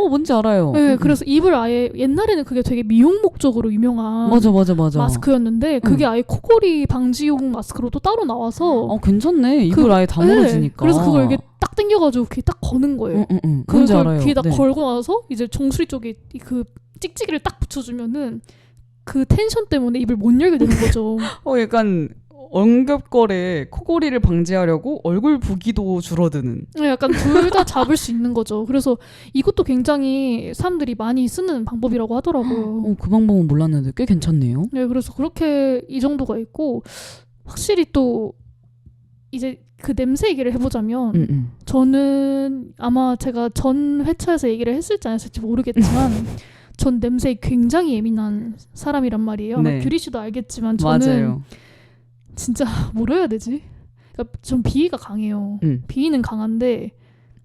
Speaker 3: 뭔지 알아요.
Speaker 2: 네, 그래서 입을 아예 옛날에는 그게 되게 미용 목적으로 유명한
Speaker 3: 맞아.
Speaker 2: 마스크였는데 그게 아예 코골이 방지용 마스크로 또 따로 나와서
Speaker 3: 괜찮네. 입을 아예 다물어지니까.
Speaker 2: 그래서 그걸 이렇게 딱 당겨가지고 귀에 딱 거는 거예요.
Speaker 3: 뭔지 알아요.
Speaker 2: 귀에 딱
Speaker 3: 네.
Speaker 2: 걸고 나서 이제 정수리 쪽에 그 찍찍이를 딱 붙여주면은 그 텐션 때문에 입을 못 열게 되는 거죠.
Speaker 3: 약간 엉겹거래 코골이를 방지하려고 얼굴 부기도 줄어드는.
Speaker 2: 네, 약간 둘 다 잡을 수 있는 거죠. 그래서 이것도 굉장히 사람들이 많이 쓰는 방법이라고 하더라고요.
Speaker 3: 그 방법은 몰랐는데 꽤 괜찮네요.
Speaker 2: 네, 그래서 그렇게 이 정도가 있고 확실히 또 이제 그 냄새 얘기를 해보자면 저는 아마 제가 전 회차에서 얘기를 했을지 안 했을지 모르겠지만 전 냄새에 굉장히 예민한 사람이란 말이에요. 아마
Speaker 3: 네.
Speaker 2: 규리 씨도 알겠지만 저는
Speaker 3: 맞아요.
Speaker 2: 진짜 뭐라 해야 되지? 그러니까 전 비위가 강해요.
Speaker 3: 음.
Speaker 2: 비위는 강한데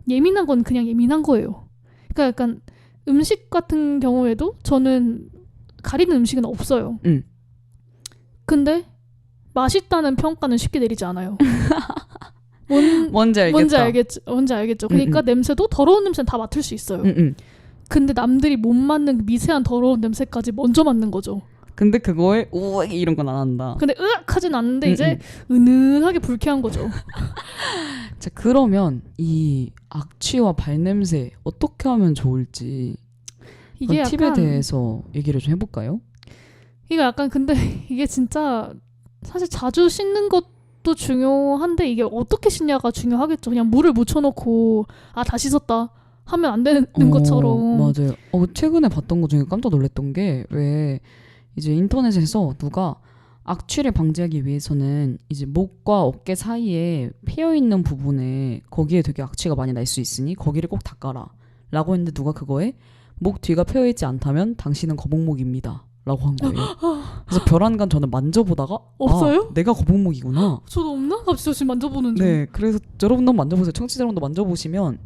Speaker 2: 예민한 건 그냥 예민한 거예요. 그러니까 약간 음식 같은 경우에도 저는 가리는 음식은 없어요. 근데 맛있다는 평가는 쉽게 내리지 않아요.
Speaker 3: 뭔지 알겠다.
Speaker 2: 뭔지 알겠죠. 그러니까 냄새도 더러운 냄새는 다 맡을 수 있어요. 근데 남들이 못 맡는 그 미세한 더러운 냄새까지 먼저 맡는 거죠.
Speaker 3: 근데 그거에 우악 이런 건 안 한다.
Speaker 2: 근데 으악 하진 않는데 이제 은은하게 불쾌한 거죠.
Speaker 3: 자, 그러면 이 악취와 발냄새 어떻게 하면 좋을지
Speaker 2: 이게
Speaker 3: 팁에
Speaker 2: 약간
Speaker 3: 대해서 얘기를 좀 해볼까요?
Speaker 2: 이거 약간 근데 이게 진짜 사실 자주 씻는 것도 중요한데 이게 어떻게 씻냐가 중요하겠죠. 그냥 물을 묻혀놓고 다 씻었다 하면 안 되는 것처럼.
Speaker 3: 맞아요. 최근에 봤던 것 중에 깜짝 놀랐던 게 왜 이제 인터넷에서 누가 악취를 방지하기 위해서는 이제 목과 어깨 사이에 패여 있는 부분에 거기에 되게 악취가 많이 날 수 있으니 거기를 꼭 닦아라 라고 했는데 누가 그거에 목 뒤가 패여 있지 않다면 당신은 거북목입니다 라고 한 거예요. 그래서 별안간 저는 만져보다가
Speaker 2: 없어요?
Speaker 3: 내가 거북목이구나.
Speaker 2: 저도 없나? 갑자기 저 지금 만져보는 중.
Speaker 3: 네, 그래서 여러분도 만져보세요. 청취자 여러분도 만져보시면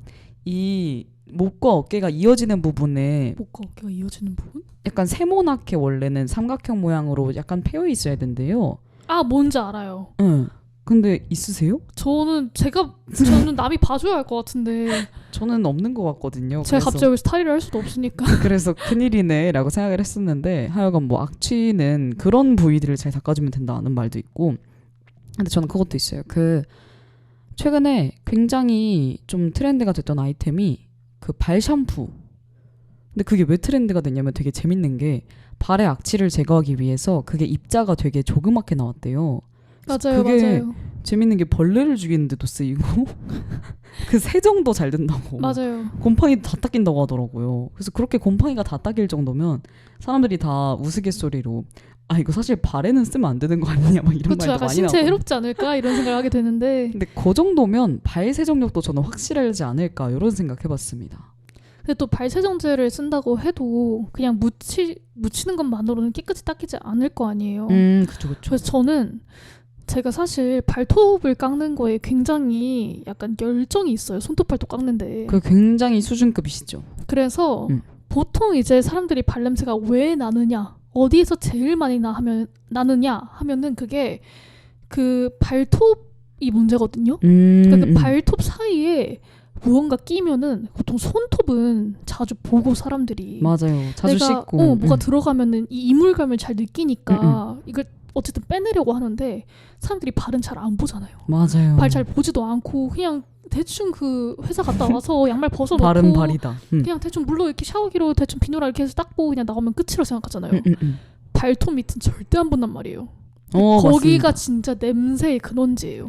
Speaker 3: 이 목과 어깨가 이어지는 부분에
Speaker 2: 목과 어깨가 이어지는 부분?
Speaker 3: 약간 세모나게 원래는 삼각형 모양으로 약간 패여 있어야 된대요.
Speaker 2: 뭔지 알아요.
Speaker 3: 응. 근데 있으세요?
Speaker 2: 저는 남이 봐줘야 할 것 같은데
Speaker 3: 저는 없는 것 같거든요.
Speaker 2: 제가
Speaker 3: 그래서,
Speaker 2: 갑자기 스타일을 할 수도 없으니까.
Speaker 3: 그래서 큰일이네라고 생각을 했었는데 하여간 뭐 악취는 그런 부위들을 잘 닦아주면 된다는 말도 있고. 근데 저는 그것도 있어요. 최근에 굉장히 좀 트렌드가 됐던 아이템이 그 발 샴푸. 근데 그게 왜 트렌드가 됐냐면 되게 재밌는 게 발의 악취를 제거하기 위해서 그게 입자가 되게 조그맣게 나왔대요.
Speaker 2: 맞아요.
Speaker 3: 재밌는 게 벌레를 죽이는데도 쓰이고 그 세정도 잘 된다고.
Speaker 2: 맞아요.
Speaker 3: 곰팡이도 다 닦인다고 하더라고요. 그래서 그렇게 곰팡이가 다 닦일 정도면 사람들이 다 우스갯소리로 이거 사실 발에는 쓰면 안 되는 거 아니냐 막 이런
Speaker 2: 그렇죠.
Speaker 3: 말도
Speaker 2: 약간
Speaker 3: 많이
Speaker 2: 신체에
Speaker 3: 나오고.
Speaker 2: 해롭지 않을까 이런 생각을 하게 되는데
Speaker 3: 근데 그 정도면 발 세정력도 저는 확실하지 않을까 이런 생각 해봤습니다.
Speaker 2: 근데 또 발세정제를 쓴다고 해도 그냥 묻히는 것만으로는 깨끗이 닦이지 않을 거 아니에요.
Speaker 3: 그쵸.
Speaker 2: 그래서 저는 제가 사실 발톱을 깎는 거에 굉장히 약간 열정이 있어요. 손톱 발톱 깎는데.
Speaker 3: 그 굉장히 수준급이시죠.
Speaker 2: 그래서 보통 이제 사람들이 발냄새가 왜 나느냐, 어디에서 제일 많이 나느냐 하면은 그게 그 발톱이 문제거든요. 그러니까 그 발톱 사이에 무언가 끼면은 보통 손톱은 자주 보고 사람들이
Speaker 3: 맞아요. 자주 씻고
Speaker 2: 뭐가 들어가면은 이 이물감을 잘 느끼니까 이걸 어쨌든 빼내려고 하는데 사람들이 발은 잘 안 보잖아요.
Speaker 3: 맞아요.
Speaker 2: 발 잘 보지도 않고 그냥 대충 그 회사 갔다 와서 양말 벗어놓고
Speaker 3: 발은 발이다.
Speaker 2: 그냥 대충 물로 이렇게 샤워기로 대충 비누랑 이렇게 해서 닦고 그냥 나오면 끝이라고 생각하잖아요. 발톱 밑은 절대 안 본단 말이에요. 거기가
Speaker 3: 맞습니다.
Speaker 2: 진짜 냄새의 근원지예요.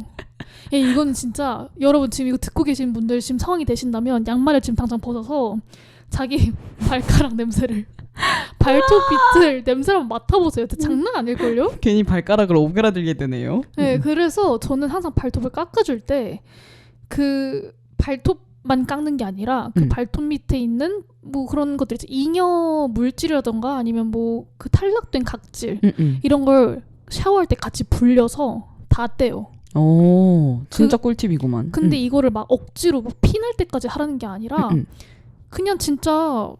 Speaker 2: 이거는 진짜 여러분 지금 이거 듣고 계신 분들 지금 상황이 되신다면 양말을 지금 당장 벗어서 자기 발가락 냄새를 발톱 밑을 냄새를 한번 맡아보세요. 장난 아닐걸요?
Speaker 3: 괜히 발가락을 오그라들게 되네요.
Speaker 2: 네, 그래서 저는 항상 발톱을 깎아줄 때 그 발톱만 깎는 게 아니라 그 발톱 밑에 있는 뭐 그런 것들 있죠. 잉여 물질이라던가 아니면 뭐 그 탈락된 각질 이런 걸 샤워할 때 같이 불려서 다 떼요.
Speaker 3: 진짜 꿀팁이구만.
Speaker 2: 근데 이거를 막 억지로 막 피날 때까지 하라는 게 아니라 그냥 진짜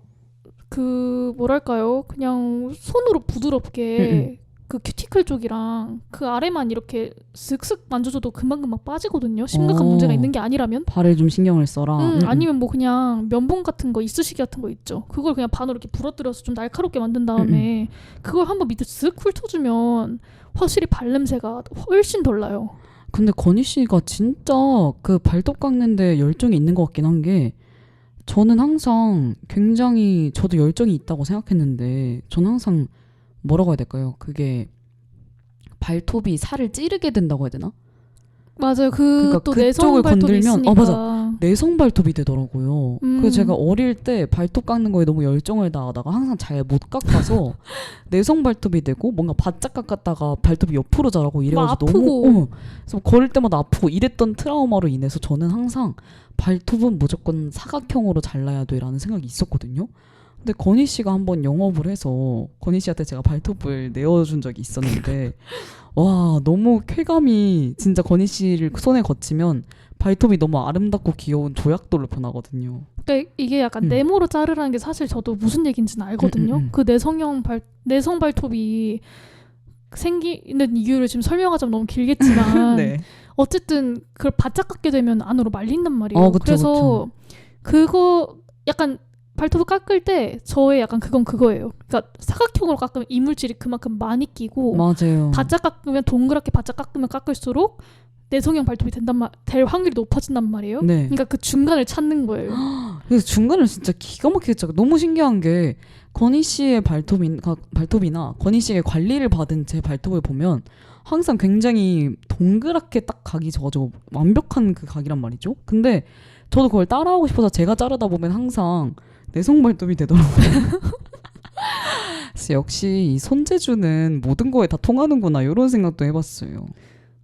Speaker 2: 그 뭐랄까요? 그냥 손으로 부드럽게 그 큐티클 쪽이랑 그 아래만 이렇게 슥슥 만져줘도 금방금방 빠지거든요. 심각한 문제가 있는 게 아니라면.
Speaker 3: 발에 좀 신경을 써라.
Speaker 2: 아니면 뭐 그냥 면봉 같은 거 이쑤시개 같은 거 있죠. 그걸 그냥 반으로 이렇게 부러뜨려서 좀 날카롭게 만든 다음에 그걸 한번 밑에 쓱 훑어주면 확실히 발냄새가 훨씬 덜 나요.
Speaker 3: 근데 건희 씨가 진짜 그 발톱 깎는데 열정이 있는 것 같긴 한 게 저는 항상 굉장히 저도 열정이 있다고 생각했는데 저는 항상 뭐라고 해야 될까요? 그게 발톱이 살을 찌르게 된다고 해야 되나?
Speaker 2: 맞아요.
Speaker 3: 그러니까
Speaker 2: 또
Speaker 3: 그쪽을
Speaker 2: 내성 발톱이
Speaker 3: 건들면
Speaker 2: 있으니까.
Speaker 3: 맞아. 내성 발톱이 되더라고요. 그래서 제가 어릴 때 발톱 깎는 거에 너무 열정을 다하다가 항상 잘 못 깎아서 내성 발톱이 되고 뭔가 바짝 깎았다가 발톱이 옆으로 자라고 이래가지고
Speaker 2: 아프고.
Speaker 3: 너무 그래서 걸을 때마다 아프고 이랬던 트라우마로 인해서 저는 항상 발톱은 무조건 사각형으로 잘라야 돼라는 생각이 있었거든요. 근데 건희 씨가 한번 영업을 해서 건희 씨한테 제가 발톱을 내어준 적이 있었는데 와 너무 쾌감이 진짜 건희 씨를 손에 거치면 발톱이 너무 아름답고 귀여운 조약돌로 변하거든요.
Speaker 2: 그러니까 이게 약간 네모로 자르라는 게 사실 저도 무슨 얘기인지는 알거든요. 그 내성 발톱이 생기는 이유를 지금 설명하자면 너무 길겠지만
Speaker 3: 네.
Speaker 2: 어쨌든 그걸 바짝 깎게 되면 안으로 말린단 말이에요.
Speaker 3: 그쵸,
Speaker 2: 그래서 그거 약간 발톱을 깎을 때 저의 약간 그건 그거예요. 그러니까 사각형으로 깎으면 이물질이 그만큼 많이 끼고
Speaker 3: 맞아요.
Speaker 2: 바짝 깎으면 동그랗게 바짝 깎으면 깎을수록 내성형 발톱이 될 확률이 높아진단 말이에요.
Speaker 3: 네.
Speaker 2: 그러니까 그 중간을 찾는 거예요.
Speaker 3: 그래서 중간을 진짜 기가 막히게 짜. 너무 신기한 게 건희 씨의 발톱이나 건희 씨의 관리를 받은 제 발톱을 보면 항상 굉장히 동그랗게 딱 각이 져가지고 완벽한 그 각이란 말이죠. 근데 저도 그걸 따라하고 싶어서 제가 자르다 보면 항상 내성 발톱이 되더라고요. 그래서 역시 이 손재주는 모든 거에 다 통하는구나 이런 생각도 해봤어요.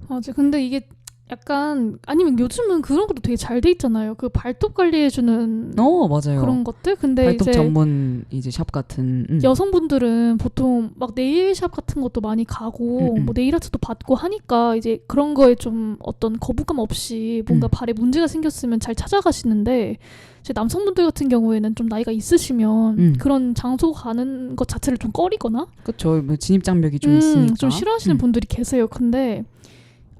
Speaker 2: 맞아. 근데 이게 약간 아니면 요즘은 그런 것도 되게 잘 돼 있잖아요. 그 발톱 관리해주는
Speaker 3: 맞아요.
Speaker 2: 그런 것들. 근데
Speaker 3: 발톱
Speaker 2: 이제
Speaker 3: 전문 이제 샵 같은
Speaker 2: 여성분들은 보통 막 네일샵 같은 것도 많이 가고 뭐 네일 아트도 받고 하니까 이제 그런 거에 좀 어떤 거부감 없이 뭔가 발에 문제가 생겼으면 잘 찾아가시는데 이제 남성분들 같은 경우에는 좀 나이가 있으시면 그런 장소 가는 것 자체를 좀 꺼리거나
Speaker 3: 그렇죠. 뭐 진입 장벽이 좀 있으니까
Speaker 2: 좀 싫어하시는 분들이 계세요. 근데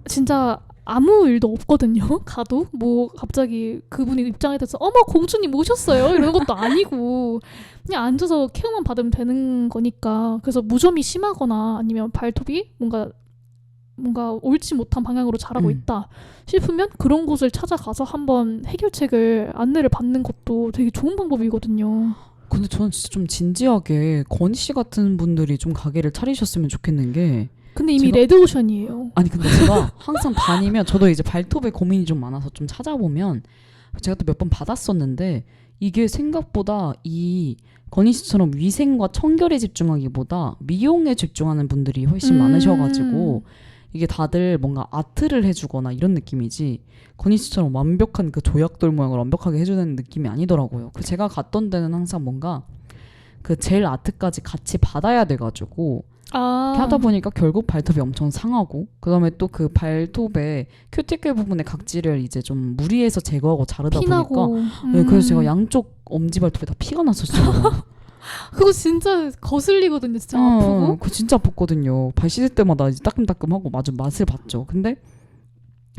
Speaker 2: 진짜 아무 일도 없거든요. 가도 뭐 갑자기 그분이 입장에 대해서 어머 공주님 오셨어요 이러는 것도 아니고 그냥 앉아서 케어만 받으면 되는 거니까. 그래서 무좀이 심하거나 아니면 발톱이 뭔가 옳지 못한 방향으로 자라고 있다 싶으면 그런 곳을 찾아가서 한번 해결책을 안내를 받는 것도 되게 좋은 방법이거든요.
Speaker 3: 근데 저는 진짜 좀 진지하게 건희 씨 같은 분들이 좀 가게를 차리셨으면 좋겠는 게
Speaker 2: 근데 이미 레드오션이에요.
Speaker 3: 아니 근데 제가 항상 다니면 저도 이제 발톱에 고민이 좀 많아서 좀 찾아보면 제가 또 몇 번 받았었는데 이게 생각보다 이 건희 씨처럼 위생과 청결에 집중하기보다 미용에 집중하는 분들이 훨씬 많으셔가지고 이게 다들 뭔가 아트를 해주거나 이런 느낌이지 건희 씨처럼 완벽한 그 조약돌 모양을 완벽하게 해주는 느낌이 아니더라고요. 그 제가 갔던 데는 항상 뭔가 그 젤 아트까지 같이 받아야 돼가지고 이렇게 하다 보니까 결국 발톱이 엄청 상하고 그다음에 또 그 발톱에 큐티클 부분의 각질을 이제 좀 무리해서 제거하고 자르다
Speaker 2: 피나고.
Speaker 3: 보니까 네, 그래서 제가 양쪽 엄지 발톱에 다 피가 났었어요.
Speaker 2: 그거 진짜 거슬리거든요. 진짜 아프고.
Speaker 3: 그거 진짜 아팠거든요. 발 씻을 때마다 이제 따끔따끔하고 맛을 봤죠. 근데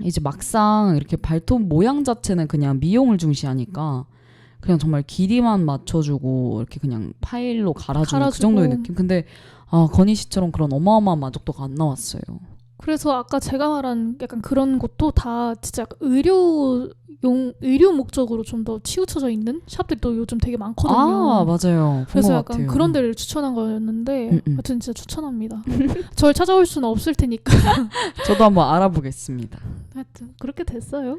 Speaker 3: 이제 막상 이렇게 발톱 모양 자체는 그냥 미용을 중시하니까 그냥 정말 길이만 맞춰주고 이렇게 그냥 파일로 갈아주는 그 정도의 느낌. 근데 건희 씨처럼 그런 어마어마한 만족도가 안 나왔어요.
Speaker 2: 그래서 아까 제가 말한 약간 그런 것도 다 진짜 의료 목적으로 좀 더 치우쳐져 있는 샵들이 또 요즘 되게 많거든요.
Speaker 3: 맞아요.
Speaker 2: 그래서 약간 그런 데를 추천한 거였는데 하여튼 진짜 추천합니다. 저를 찾아올 수는 없을 테니까.
Speaker 3: 저도 한번 알아보겠습니다.
Speaker 2: 하여튼 그렇게 됐어요.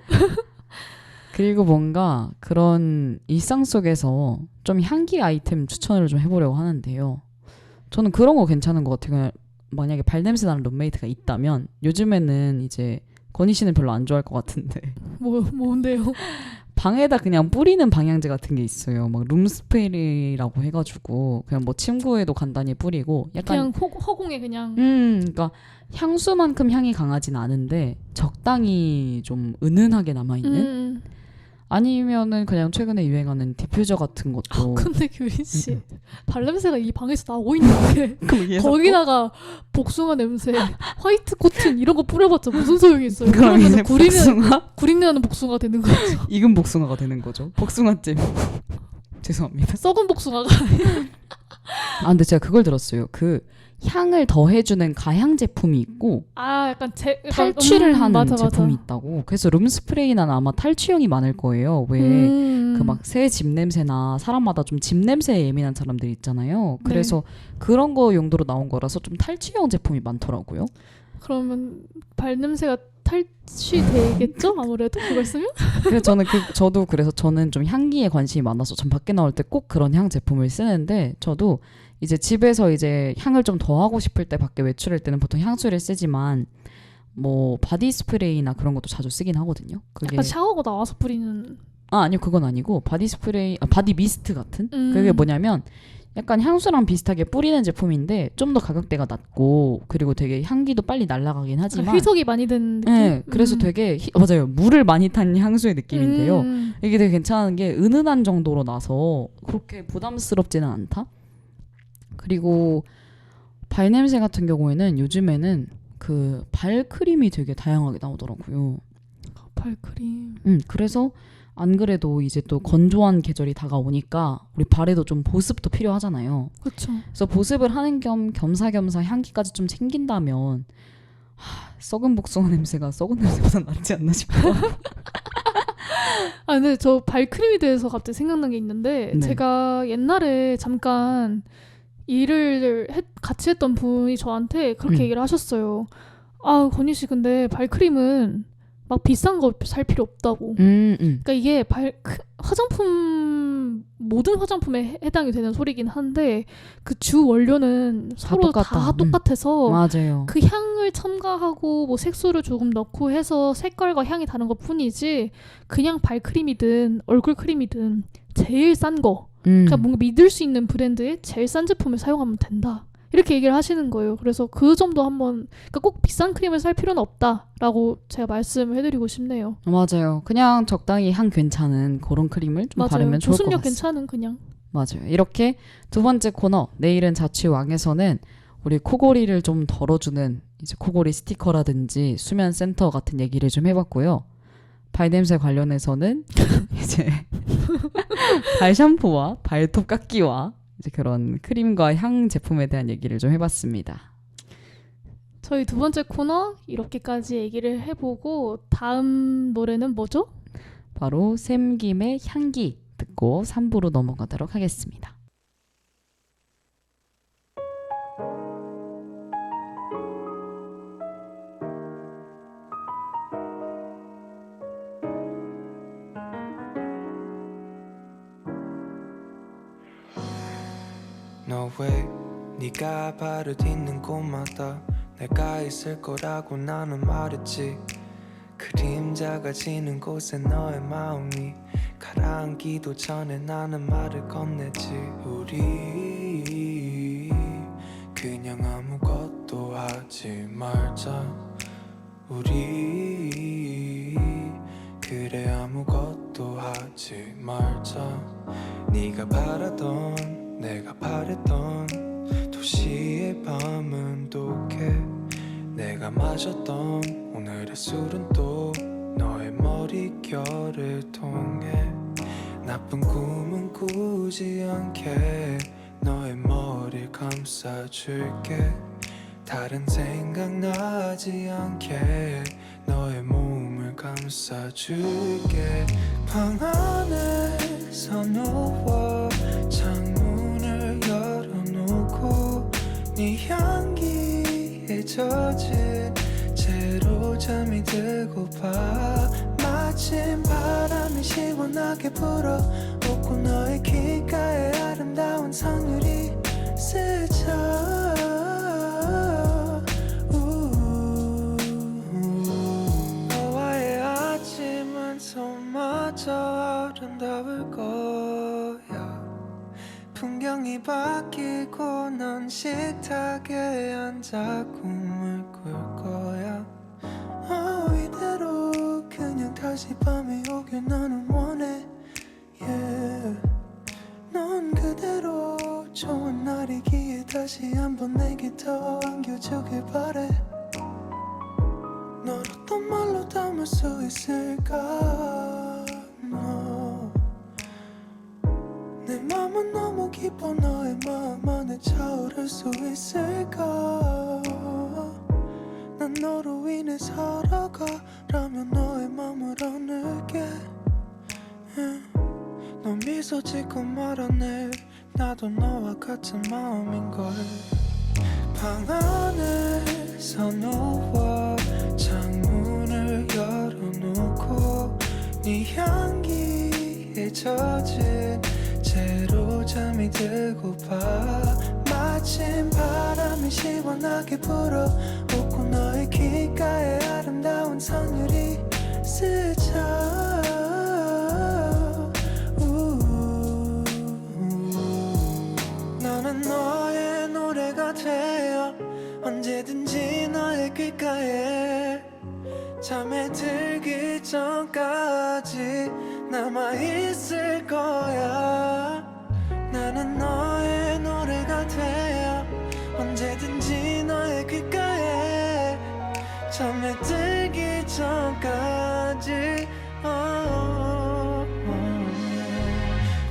Speaker 3: 그리고 뭔가 그런 일상 속에서 좀 향기 아이템 추천을 좀 해보려고 하는데요. 저는 그런 거 괜찮은 것 같아요. 만약에 발냄새 나는 룸메이트가 있다면 요즘에는 이제 건희 씨는 별로 안 좋아할 것 같은데
Speaker 2: 뭔데요?
Speaker 3: 방에다 그냥 뿌리는 방향제 같은 게 있어요. 막 룸스프레이라고 해가지고 그냥 뭐 침구에도 간단히 뿌리고 약간
Speaker 2: 그냥 허공에 그냥
Speaker 3: 그러니까 향수만큼 향이 강하진 않은데 적당히 좀 은은하게 남아있는 아니면은 그냥 최근에 유행하는 디퓨저 같은 것도.
Speaker 2: 근데 규린 씨 발냄새가 이 방에서 나오고 있는데
Speaker 3: 그럼 얘
Speaker 2: 거기다가 복숭아 냄새, 화이트 코튼 이런 거 뿌려봤자 무슨 소용이 있어요?
Speaker 3: 그럼 이제
Speaker 2: 그러면
Speaker 3: 복숭아
Speaker 2: 구린내나는 복숭아 되는 거죠.
Speaker 3: 익은 복숭아가 되는 거죠. 복숭아찜. 죄송합니다.
Speaker 2: 썩은 복숭아가.
Speaker 3: 아 근데 제가 그걸 들었어요. 그 향을 더해주는 가향 제품이 있고
Speaker 2: 아 약간
Speaker 3: 탈취를 하는
Speaker 2: 맞아,
Speaker 3: 제품이
Speaker 2: 맞아.
Speaker 3: 있다고. 그래서 룸스프레이는 아마 탈취형이 많을 거예요. 왜 그 막 새 집 냄새나 사람마다 좀 집 냄새에 예민한 사람들 있잖아요. 그래서 그런 거 용도로 나온 거라서 좀 탈취형 제품이 많더라고요.
Speaker 2: 그러면 발냄새가 탈취되겠죠? 아무래도 그걸 쓰면?
Speaker 3: 그래서 저도 그래서 저는 좀 향기에 관심이 많아서 전 밖에 나올 때 꼭 그런 향 제품을 쓰는데 저도 이제 집에서 이제 향을 좀 더 하고 싶을 때 밖에 외출할 때는 보통 향수를 쓰지만 뭐 바디 스프레이나 그런 것도 자주 쓰긴 하거든요. 그게
Speaker 2: 약간 샤워하고 나와서 뿌리는.
Speaker 3: 아니요 그건 아니고 바디 스프레이 바디 미스트 같은 그게 뭐냐면 약간 향수랑 비슷하게 뿌리는 제품인데 좀 더 가격대가 낮고 그리고 되게 향기도 빨리 날아가긴 하지만
Speaker 2: 희석이 많이 된 느낌?
Speaker 3: 네, 그래서 되게 맞아요. 물을 많이 탄 향수의 느낌인데요. 이게 되게 괜찮은 게 은은한 정도로 나서 그렇게 부담스럽지는 않다. 그리고 발냄새 같은 경우에는 요즘에는 그 발크림이 되게 다양하게 나오더라고요.
Speaker 2: 발크림.
Speaker 3: 그래서 안 그래도 이제 또 건조한 계절이 다가오니까 우리 발에도 좀 보습도 필요하잖아요.
Speaker 2: 그렇죠.
Speaker 3: 그래서 보습을 하는 겸 겸사겸사 향기까지 좀 챙긴다면 썩은 복숭아 냄새가 썩은 냄새보다 낫지 않나 싶어요.
Speaker 2: 아 근데 저 발크림에 대해서 갑자기 생각난 게 있는데
Speaker 3: 네.
Speaker 2: 제가 옛날에 잠깐 같이 했던 분이 저한테 그렇게 얘기를 하셨어요. 아 건희 씨 근데 발크림은 막 비싼 거 살 필요 없다고. 그러니까 이게 화장품 모든 화장품에 해당이 되는 소리긴 한데 그 주 원료는 서로 다 똑같아서
Speaker 3: 맞아요.
Speaker 2: 그 향을 첨가하고 뭐 색소를 조금 넣고 해서 색깔과 향이 다른 것 뿐이지 그냥 발크림이든 얼굴 크림이든 제일 싼 거 그러니까 뭔가 믿을 수 있는 브랜드의 제일 싼 제품을 사용하면 된다. 이렇게 얘기를 하시는 거예요. 그래서 그 점도 한번 그러니까 꼭 비싼 크림을 살 필요는 없다라고 제가 말씀을 해드리고 싶네요.
Speaker 3: 맞아요. 그냥 적당히 향 괜찮은 그런 크림을 좀
Speaker 2: 맞아요.
Speaker 3: 바르면 좋을 것
Speaker 2: 보습력
Speaker 3: 같습니다.
Speaker 2: 괜찮은 그냥.
Speaker 3: 맞아요. 이렇게 두 번째 코너 내일은 자취왕에서는 우리 코골이를 좀 덜어주는 이제 코골이 스티커라든지 수면 센터 같은 얘기를 좀 해봤고요. 발냄새 관련해서는 이제 발 샴푸와 발톱 깎기와 이제 그런 크림과 향 제품에 대한 얘기를 좀 해봤습니다.
Speaker 2: 저희 두 번째 코너 이렇게까지 얘기를 해보고 다음 노래는 뭐죠?
Speaker 3: 바로 샘김의 향기 듣고 3부로 넘어가도록 하겠습니다.
Speaker 4: 너 왜 네가 발을 딛는 곳마다 내가 있을 거라고 나는 말했지. 그림자가 지는 곳에 너의 마음이 가라앉기도 전에 나는 말을 건네지. 우리 그냥 아무것도 하지 말자. 우리 그래 아무것도 하지 말자. 네가 바라던 내가 바랬던 도시의 밤은 독해. 내가 마셨던 오늘의 술은 또 너의 머릿결을 통해. 나쁜 꿈은 꾸지 않게 너의 머리를 감싸줄게. 다른 생각 나지 않게 너의 몸을 감싸줄게. 방 안에서 누워 창문을 열어놓고 네 향기에 젖은 채로 잠이 들고파. 마침 바람이 시원하게 불어오고 너의 귓가에 아름다운 성율이 스쳐. 너와의 아침은 소마저 아름다울 거야. 풍경이 바뀌고 넌 식탁에 앉아 꿈을 꿀 거야. 이대로 그냥 다시 밤이 오길 나는 원해 yeah. 넌 그대로 좋은 날이기에 다시 한번 내게 더 안겨주길 바래 널 어떤 말로 담을 수 있을까 no. 내 맘은 너무 깊어 너의 마음 안에 차오를 수 있을까 난 너로 인해 살아가라면 너의 맘을 안을게 yeah. 너 미소 짓고 말하네 나도 너와 같은 마음인걸 방 안에서 누워 창문을 열어놓고 네 향기에 젖은 채로 잠이 들고봐 마침 바람이 시원하게 불어오고 너의 귓가에 아름다운 선율이 스쳐 나는 너의 노래가 되어 언제든지 너의 귓가에 잠에 들기 전까지 남아있을 거야 나는 너의 노래가 되어 언제든지 너의 귓가에 잠에 들기 전까지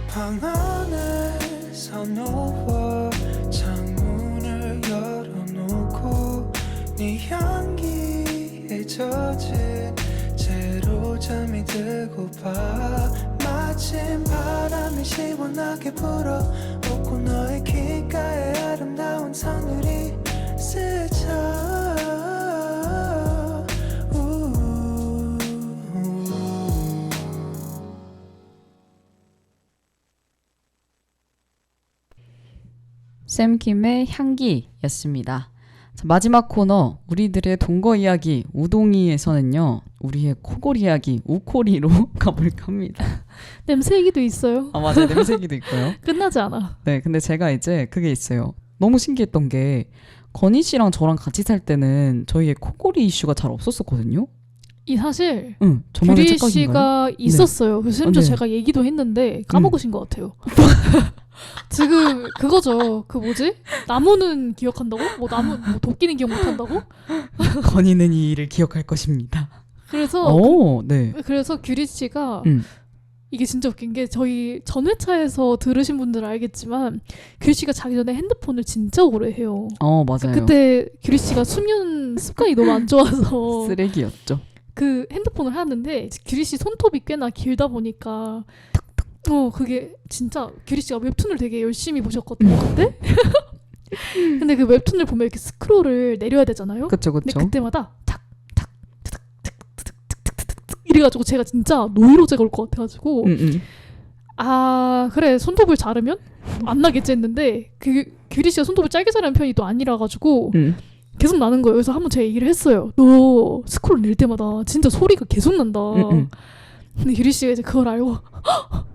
Speaker 4: 방 안에서 누워 창문을 열어놓고 네 향기에 젖은 채로 잠이 들고봐 마침 바람이 시원하게 불어오고 너의 귓가에 아름다운 선율이 스쳐
Speaker 3: 샘킴의 향기였습니다. 자, 마지막 코너 우리들의 동거 이야기 우동이에서는요. 우리의 코골이 이야기 우코리로 가볼까 합니다.
Speaker 2: 냄새 얘기도 있어요.
Speaker 3: 아 맞아요. 냄새기도 있고요.
Speaker 2: 끝나지 않아.
Speaker 3: 네, 근데 제가 이제 그게 있어요. 너무 신기했던 게 건희 씨랑 저랑 같이 살 때는 저희의 코골이 이슈가 잘 없었었거든요.
Speaker 2: 이 사실
Speaker 3: 저만의
Speaker 2: 규리
Speaker 3: 착각인가요?
Speaker 2: 씨가 있었어요. 그래서 심지어
Speaker 3: 네.
Speaker 2: 제가 얘기도 했는데 까먹으신 것 같아요. 지금 그거죠. 그 뭐지? 나무는 기억한다고? 뭐 나무 뭐 도끼는 기억 못한다고?
Speaker 3: 건희는 이 일을 기억할 것입니다.
Speaker 2: 그래서
Speaker 3: 네.
Speaker 2: 그래서 규리 씨가
Speaker 3: 음.
Speaker 2: 이게 진짜 웃긴 게 저희 전회차에서 들으신 분들은 알겠지만 규리 씨가 자기 전에 핸드폰을 진짜 오래 해요.
Speaker 3: 맞아요.
Speaker 2: 그때 규리 씨가 수면 습관이 너무 안 좋아서
Speaker 3: 쓰레기였죠.
Speaker 2: 그 핸드폰을 하는데 규리 씨 손톱이 꽤나 길다 보니까 그게 진짜 규리 씨가 웹툰을 되게 열심히 보셨거든요. 근데 그 웹툰을 보면 이렇게 스크롤을 내려야 되잖아요.
Speaker 3: 그쵸.
Speaker 2: 근데 그때마다 탁탁 이래가지고 제가 진짜 노이로제 걸 것 같아가지고 아 그래 손톱을 자르면 안 나겠지 했는데 그 규리 씨가 손톱을 짧게 자르는 편이 또 아니라가지고 계속 나는 거예요. 그래서 한번 제가 얘기를 했어요. 너 스크롤 낼 때마다 진짜 소리가 계속 난다. 근데 규리 씨가 이제 그걸 알고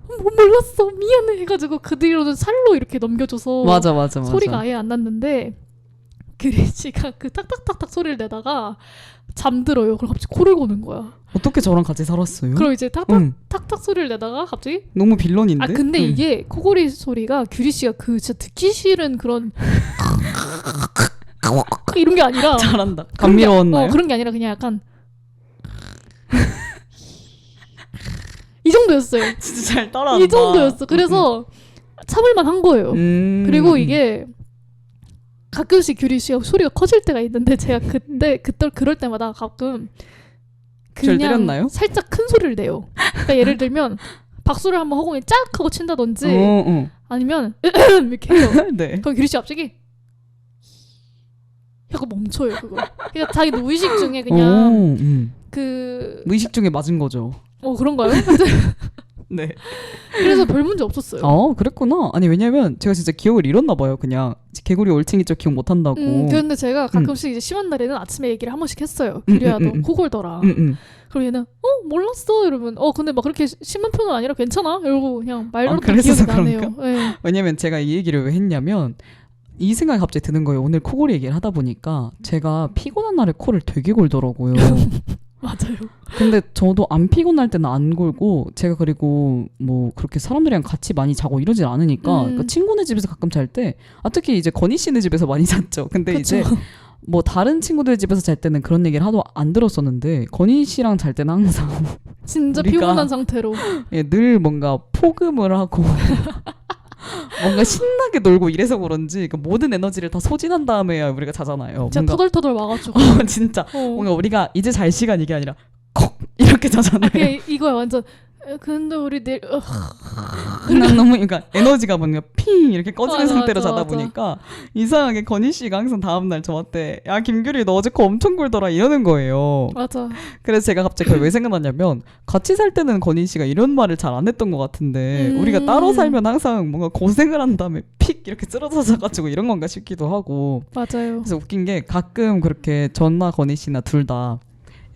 Speaker 2: 뭐 몰랐어 미안해 해가지고 그 뒤로는 살로 이렇게 넘겨줘서
Speaker 3: 맞아.
Speaker 2: 소리가 아예 안 났는데 규리 씨가 그 탁탁탁탁 소리를 내다가 잠들어요. 그럼 갑자기 코를 고는 거야.
Speaker 3: 어떻게 저랑 같이 살았어요?
Speaker 2: 그럼 이제 탁탁 소리를 내다가 갑자기
Speaker 3: 너무 빌런인데?
Speaker 2: 아 근데 이게 코골이 소리가 규리 씨가 그 진짜 듣기 싫은 그런 이런 게 아니라
Speaker 3: 잘한다. 감미로웠나요?
Speaker 2: 그런 게 아니라 그냥 약간 이 정도였어요.
Speaker 3: 진짜 잘 따라한다.
Speaker 2: 이 정도였어. 그래서 참을만 한 거예요. 그리고 이게 가끔씩 규리 씨가 소리가 커질 때가 있는데 제가 그때 그럴 때마다 가끔 그냥
Speaker 3: 때렸나요?
Speaker 2: 살짝 큰 소리를 내요. 그러니까 예를 들면 박수를 한번 허공에 쫙 하고 친다든지 아니면 이렇게 해요.
Speaker 3: 네.
Speaker 2: 그럼 규리 씨 갑자기 하고 멈춰요. 그거. 그러니까 자기 무의식 중에 그냥 그
Speaker 3: 무의식 중에 맞은 거죠.
Speaker 2: 그런가요?
Speaker 3: 네.
Speaker 2: 그래서 별 문제 없었어요.
Speaker 3: 그랬구나. 아니 왜냐면 제가 진짜 기억을 잃었나 봐요. 그냥 개구리 올챙이죠 기억 못 한다고.
Speaker 2: 그런데 제가 가끔씩 이제 심한 날에는 아침에 얘기를 한 번씩 했어요. 규리야 너 코골더라. 그럼 얘는 몰랐어 이러면 근데 막 그렇게 심한 편은 아니라 괜찮아 이러고 그냥 말로도 기억이 나네요. 네.
Speaker 3: 왜냐면 제가 이 얘기를 왜 했냐면 이 생각이 갑자기 드는 거예요. 오늘 코골이 얘기를 하다 보니까 제가 피곤한 날에 코를 되게 골더라고요.
Speaker 2: 맞아요.
Speaker 3: 근데 저도 안 피곤할 때는 안 골고 제가 그리고 뭐 그렇게 사람들이랑 같이 많이 자고 이러질 않으니까 그러니까 친구네 집에서 가끔 잘 때 특히 이제 건희 씨네 집에서 많이 잤죠. 근데
Speaker 2: 그쵸.
Speaker 3: 이제 뭐 다른 친구들 집에서 잘 때는 그런 얘기를 하도 안 들었었는데 건희 씨랑 잘 때는 항상
Speaker 2: 진짜
Speaker 3: 우리가-
Speaker 2: 피곤한 상태로.
Speaker 3: 예, 늘 뭔가 포금을 하고 뭔가 신나게 놀고 이래서 그런지 그 모든 에너지를 다 소진한 다음에야 우리가 자잖아요.
Speaker 2: 진짜
Speaker 3: 뭔가
Speaker 2: 터덜터덜 와가지고.
Speaker 3: 진짜
Speaker 2: 어.
Speaker 3: 뭔가 우리가 이제 잘 시간 이게 아니라 콕 이렇게 자잖아요.
Speaker 2: 그게 이거야 완전. 근데 우리 내일
Speaker 3: 난 너무 그러니까 에너지가 뭔가 핑 이렇게 꺼지는
Speaker 2: 맞아,
Speaker 3: 상태로
Speaker 2: 맞아,
Speaker 3: 자다
Speaker 2: 맞아.
Speaker 3: 보니까 이상하게 건희 씨가 항상 다음 날 저한테 야 김규리 너 어제 거 엄청 굴더라 이러는 거예요.
Speaker 2: 맞아.
Speaker 3: 그래서 제가 갑자기 그게 왜 생각났냐면 같이 살 때는 건희 씨가 이런 말을 잘 안 했던 것 같은데 우리가 따로 살면 항상 뭔가 고생을 한 다음에 픽 이렇게 쓰러져 자가지고 이런 건가 싶기도 하고
Speaker 2: 맞아요.
Speaker 3: 그래서 웃긴 게 가끔 그렇게 전나 건희 씨나 둘 다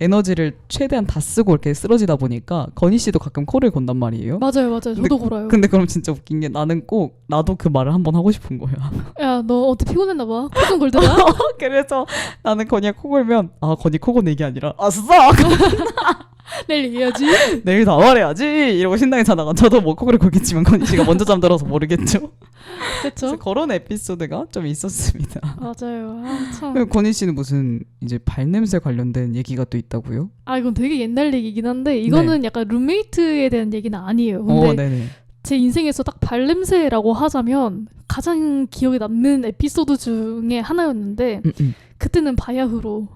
Speaker 3: 에너지를 최대한 다 쓰고 이렇게 쓰러지다 보니까 건희 씨도 가끔 코를 건단 말이에요.
Speaker 2: 맞아요, 맞아요. 저도 골아요.
Speaker 3: 근데 그럼 진짜 웃긴 게 나는 꼭 나도 그 말을 한번 하고 싶은 거야.
Speaker 2: 야, 너 어때 피곤했나 봐. 코좀 골드나?
Speaker 3: 그래서 나는 건이가 코 골면 건이 코 고는 게 아니라 아싸
Speaker 2: 내일 얘기해야지.
Speaker 3: 내일 다 말해야지 이러고 신나게 자다가 저도 뭐 코를 골겠지만 건희 씨가 먼저 잠들어서 모르겠죠. 그래서
Speaker 2: 그쵸?
Speaker 3: 그런 에피소드가 좀 있었습니다.
Speaker 2: 맞아요. 아, 참.
Speaker 3: 그리고 건희 씨는 무슨 이제 발냄새 관련된 얘기가 또 있다고요?
Speaker 2: 아, 이건 되게 옛날 얘기긴 한데 이거는 약간 룸메이트에 대한 얘기는 아니에요. 근데
Speaker 3: 네네.
Speaker 2: 제 인생에서 딱 발냄새라고 하자면 가장 기억에 남는 에피소드 중에 하나였는데 그때는 바야흐로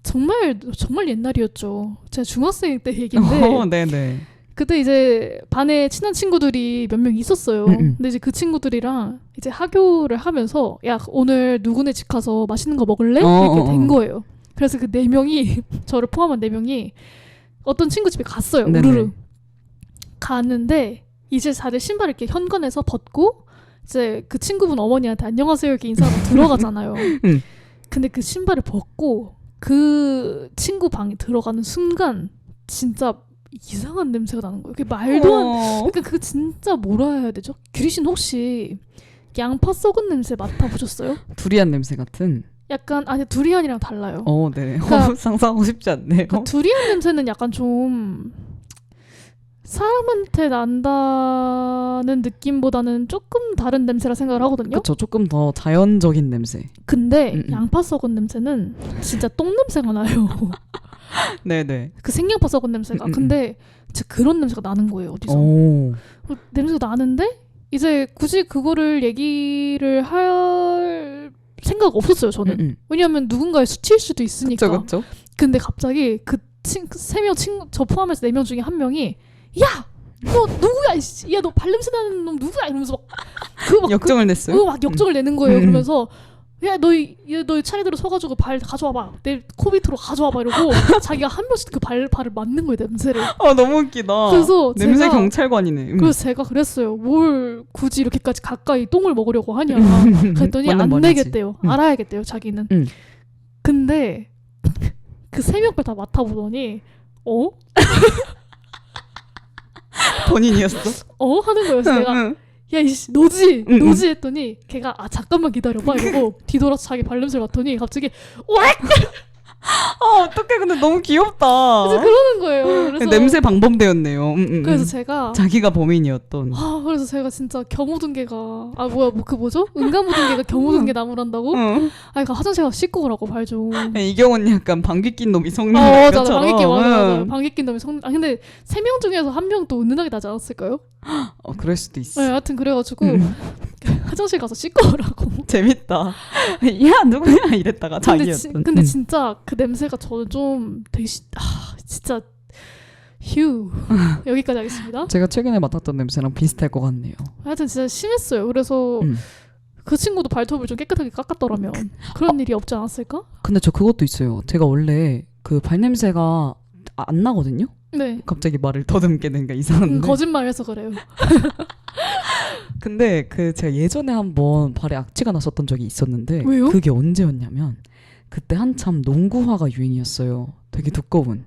Speaker 2: 정말 옛날이었죠. 제가 중학생 때 얘기인데
Speaker 3: 네네.
Speaker 2: 그때 이제 반에 친한 친구들이 몇 명 있었어요. 근데 이제 그 친구들이랑 이제 하교를 하면서 야 오늘 누구네 집 가서 맛있는 거 먹을래? 이렇게 된 거예요. 그래서 그 4명이 저를 포함한 4명이 어떤 친구 집에 갔어요.
Speaker 3: 네네.
Speaker 2: 우르르 갔는데 이제 다들 신발 이렇게 현관에서 벗고 이제 그 친구분 어머니한테 안녕하세요 이렇게 인사하고 들어가잖아요. 근데 그 신발을 벗고 그 친구 방에 들어가는 순간 진짜 이상한 냄새가 나는 거예요. 그게 말도 안 그러니까 그 진짜 뭐라 해야 되죠? 규리 씨는 혹시 양파 썩은 냄새 맡아보셨어요?
Speaker 3: 두리안 냄새 같은.
Speaker 2: 약간 아니 두리안이랑 달라요.
Speaker 3: 네.
Speaker 2: 그러니까-
Speaker 3: 상상하고 싶지 않네요.
Speaker 2: 그러니까 두리안 냄새는 약간 좀 사람한테 난다는 느낌보다는 조금 다른 냄새라 생각을 하거든요.
Speaker 3: 그렇죠. 조금 더 자연적인 냄새.
Speaker 2: 근데 양파 썩은 냄새는 진짜 똥 냄새가 나요.
Speaker 3: 네네.
Speaker 2: 그 생양파 썩은 냄새가. 근데 진짜 그런 냄새가 나는 거예요. 어디서.
Speaker 3: 오.
Speaker 2: 냄새가 나는데 이제 굳이 그거를 얘기를 할 생각 없었어요. 저는. 왜냐하면 누군가의 수치일 수도 있으니까.
Speaker 3: 그렇죠.
Speaker 2: 근데 갑자기 그 3명 친구 저 포함해서 4명 중에 한 명이 야! 너 누구야? 이씨. 야, 너 발냄새 나는 놈 누구야? 이러면서 막
Speaker 3: 역정을 냈어요.
Speaker 2: 막 역정을 내는 거예요. 그러면서 야, 너 차례대로 서가지고 발 가져와봐. 내 코 밑으로 가져와봐. 이러고 자기가 한 번씩 그 발을 맡는 거예요. 냄새를.
Speaker 3: 너무 웃기다.
Speaker 2: 그래서
Speaker 3: 냄새
Speaker 2: 제가-
Speaker 3: 경찰관이네.
Speaker 2: 그래서 제가 그랬어요. 뭘 굳이 이렇게까지 가까이 똥을 먹으려고 하냐. 그랬더니
Speaker 3: 맞는
Speaker 2: 안
Speaker 3: 말이지.
Speaker 2: 내겠대요. 알아야겠대요. 자기는. 근데 그 3명 걸 다 맡아보더니
Speaker 3: 본인이었어.
Speaker 2: 하는 거예요. 그래서 내가 야 이씨 너지 너지 했더니 걔가 잠깐만 기다려봐 이러고 뒤돌아서 자기 발냄새를 맡더니 갑자기 왁
Speaker 3: 어떡해. 근데 너무 귀엽다.
Speaker 2: 그래서 그러는 거예요. 그래서
Speaker 3: 냄새 방범대였네요.
Speaker 2: 그래서 제가
Speaker 3: 자기가 범인이었던.
Speaker 2: 그래서 제가 진짜 겨묻은 개가 뭐죠? 은가 묻은 개가 겨묻은 개 나무란다고? 그러니까 화장실 가서 씻고 오라고 발 좀.
Speaker 3: 이경은 약간 방귀 낀 놈이 성능.
Speaker 2: 맞아 방귀 맞아 방귀 낀 놈이 근데 3명 중에서 1명 또 은은하게 나지 않았을까요?
Speaker 3: 그럴 수도 있어.
Speaker 2: 네, 하여튼 그래가지고 화장실 가서 씻고 오라고.
Speaker 3: 재밌다. 야 누구야 이랬다가 자기였던.
Speaker 2: 근데 진짜 그 냄새가 저는 좀 되게 진짜 휴 여기까지 하겠습니다.
Speaker 3: 제가 최근에 맡았던 냄새랑 비슷할 것 같네요.
Speaker 2: 하여튼 진짜 심했어요. 그래서 그 친구도 발톱을 좀 깨끗하게 깎았더라면 그런 일이 없지 않았을까?
Speaker 3: 근데 저 그것도 있어요. 제가 원래 그 발냄새가 안 나거든요.
Speaker 2: 네.
Speaker 3: 갑자기 말을 더듬게 되니까 이상한데.
Speaker 2: 거짓말해서 그래요.
Speaker 3: 근데 그 제가 예전에 한번 발에 악취가 났었던 적이 있었는데
Speaker 2: 왜요?
Speaker 3: 그게 언제였냐면 그때 한참 농구화가 유행이었어요. 되게 두꺼운.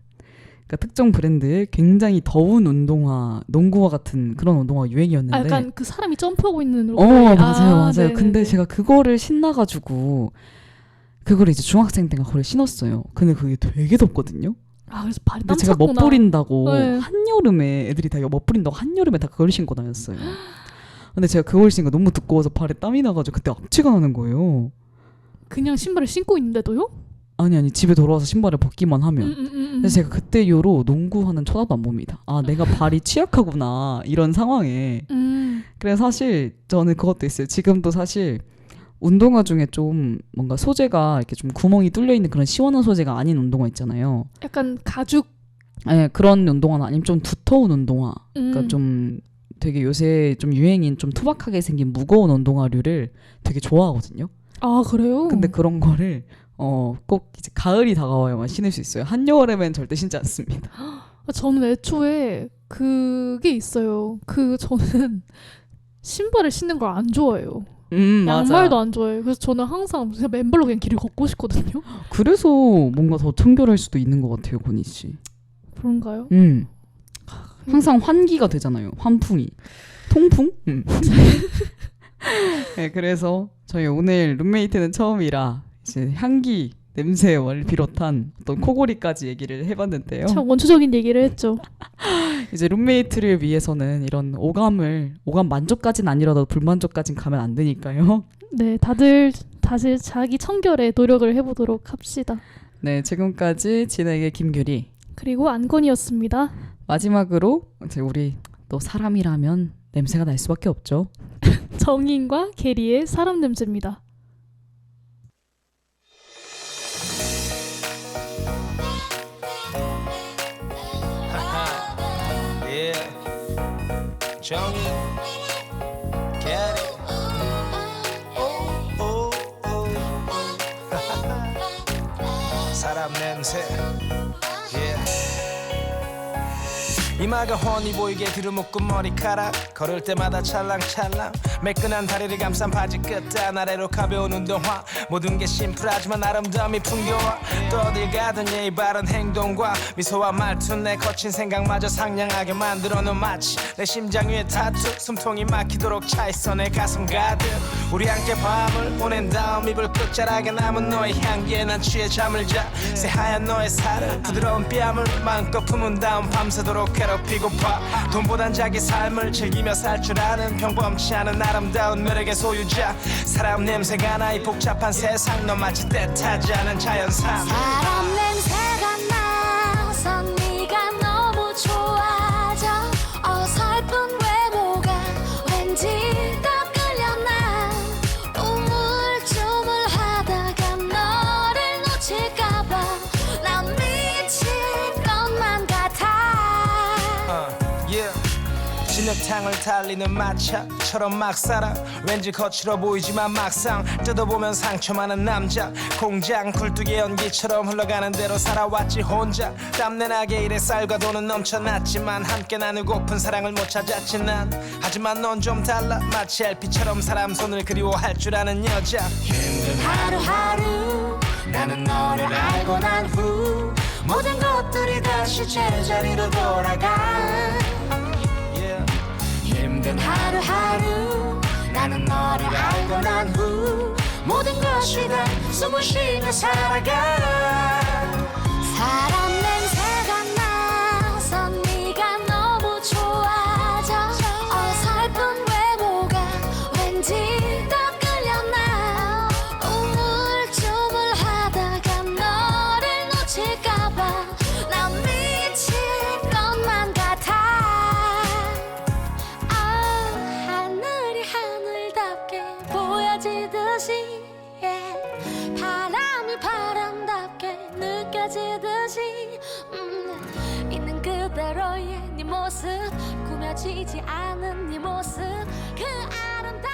Speaker 3: 그러니까 특정 브랜드의 굉장히 더운 농구화 같은 그런 운동화가 유행이었는데.
Speaker 2: 약간 그 사람이 점프하고 있는.
Speaker 3: 맞아요.
Speaker 2: 네네네.
Speaker 3: 근데 제가 그거를 신나가지고 그거를 이제 중학생 때가 그걸 신었어요. 근데 그게 되게 덥거든요.
Speaker 2: 아 그래서 발이
Speaker 3: 근데
Speaker 2: 땀
Speaker 3: 제가
Speaker 2: 찼구나.
Speaker 3: 멋부린다고
Speaker 2: 네.
Speaker 3: 한여름에 애들이 다 멋부린다고 한여름에 다 그걸 신고 다녔어요. 근데 제가 그걸 신고 너무 두꺼워서 발에 땀이 나가지고 그때 악취가 나는 거예요.
Speaker 2: 그냥 신발을 신고 있는데도요?
Speaker 3: 아니 집에 돌아와서 신발을 벗기만 하면. 그래서 제가 그때 이후로 농구하는 쳐다도 안 봅니다. 아 내가 발이 취약하구나 이런 상황에. 그래서 사실 저는 그것도 있어요. 지금도 사실 운동화 중에 좀 뭔가 소재가 이렇게 좀 구멍이 뚫려 있는 그런 시원한 소재가 아닌 운동화 있잖아요.
Speaker 2: 약간 가죽.
Speaker 3: 네, 그런 운동화는 아니면 좀 두터운 운동화. 그러니까 좀 되게 요새 좀 유행인 좀 투박하게 생긴 무거운 운동화류를 되게 좋아하거든요.
Speaker 2: 아 그래요?
Speaker 3: 근데 그런 거를 꼭 이제 가을이 다가와야만 신을 수 있어요. 한여름엔 절대 신지 않습니다.
Speaker 2: 저는 애초에 그게 있어요. 저는 신발을 신는 걸 안 좋아해요. 양말도 안 좋아해요. 그래서 저는 항상 그냥 맨발로 그냥 길을 걷고 싶거든요.
Speaker 3: 그래서 뭔가 더 청결할 수도 있는 것 같아요, 권희 씨.
Speaker 2: 그런가요?
Speaker 3: 항상 환기가 되잖아요. 환풍이. 통풍? 네, 그래서 저희 오늘 룸메이트는 처음이라 이제 향기, 냄새를 비롯한 어떤 코골이까지 얘기를 해봤는데요.
Speaker 2: 참 원초적인 얘기를 했죠.
Speaker 3: 이제 룸메이트를 위해서는 이런 오감 만족까지는 아니라도 불만족까지는 가면 안 되니까요.
Speaker 2: 네, 다들 다시 자기 청결에 노력을 해보도록 합시다.
Speaker 3: 네, 지금까지 진행의 김규리.
Speaker 2: 그리고 안건이었습니다.
Speaker 3: 마지막으로 이제 우리 또 사람이라면 냄새가 날 수밖에 없죠.
Speaker 2: 정인과 게리의 사람 냄새입니다.
Speaker 4: Yeah, 정이, get it. Oh, oh, oh. 사람 냄새. Yeah. 이마가 훤히 보이게 들어묶은 머리카락 걸을 때마다 찰랑찰랑 매끈한 다리를 감싼 바지 끝단 아래로 가벼운 운동화 모든 게 심플하지만 아름다움이 풍겨와 또 어딜 가든 예의 바른 행동과 미소와 말투 내 거친 생각마저 상냥하게 만들어놓은 마치 내 심장 위에 타투 숨통이 막히도록 차있어 내 가슴 가득 우리 함께 밤을 보낸 다음 이불 끝자락에 남은 너의 향기에 난 취해 잠을 자 새하얀 너의 살을 부드러운 뺨을 마음껏 품은 다음 밤새도록 괴롭히고파 돈보단 자기 삶을 즐기며 살 줄 아는 평범치 않은 아름다운 매력의 소유자 사람 냄새가 나 이 복잡한 세상 너 마치 때타지 않은 자연산
Speaker 6: 사람 냄새가 나서 네가 너무 좋아져 어설픈 외모가 왠지 더 끌려나 우물쭈물하다가 너를 놓칠까봐 난 미칠 것만 같아
Speaker 4: 진흙탕을 달리는 마차처럼 막 살아 왠지 거칠어 보이지만 막상 뜯어보면 상처 많은 남자 공장 굴뚝의 연기처럼 흘러가는 대로 살아왔지 혼자 땀내 나게 일에 쌀과 돈은 넘쳐났지만 함께 나누고픈 사랑을 못 찾았지 난 하지만 넌 좀 달라 마치 LP처럼 사람 손을 그리워할 줄 아는 여자
Speaker 6: 힘든 하루하루 나는 너를 알고 난 후 모든 것들이 다시 제자리로 돌아가 힘든 하루하루 나는 너를 알고 난 후 모든 것이 다 숨을 쉬며 살아가 사람 냄새가 나서 네가 너무 좋아져 어설픈 외모가 왠지 더 끌려나 우물쭈물하다가 너를 놓칠까봐 난 미칠 것만 같아 하늘이 하늘답게 보여지듯이 바람이 바람답게 느껴지듯이 있는 그대로의 네 모습 꾸며지지 않은 네 모습 그 아름다움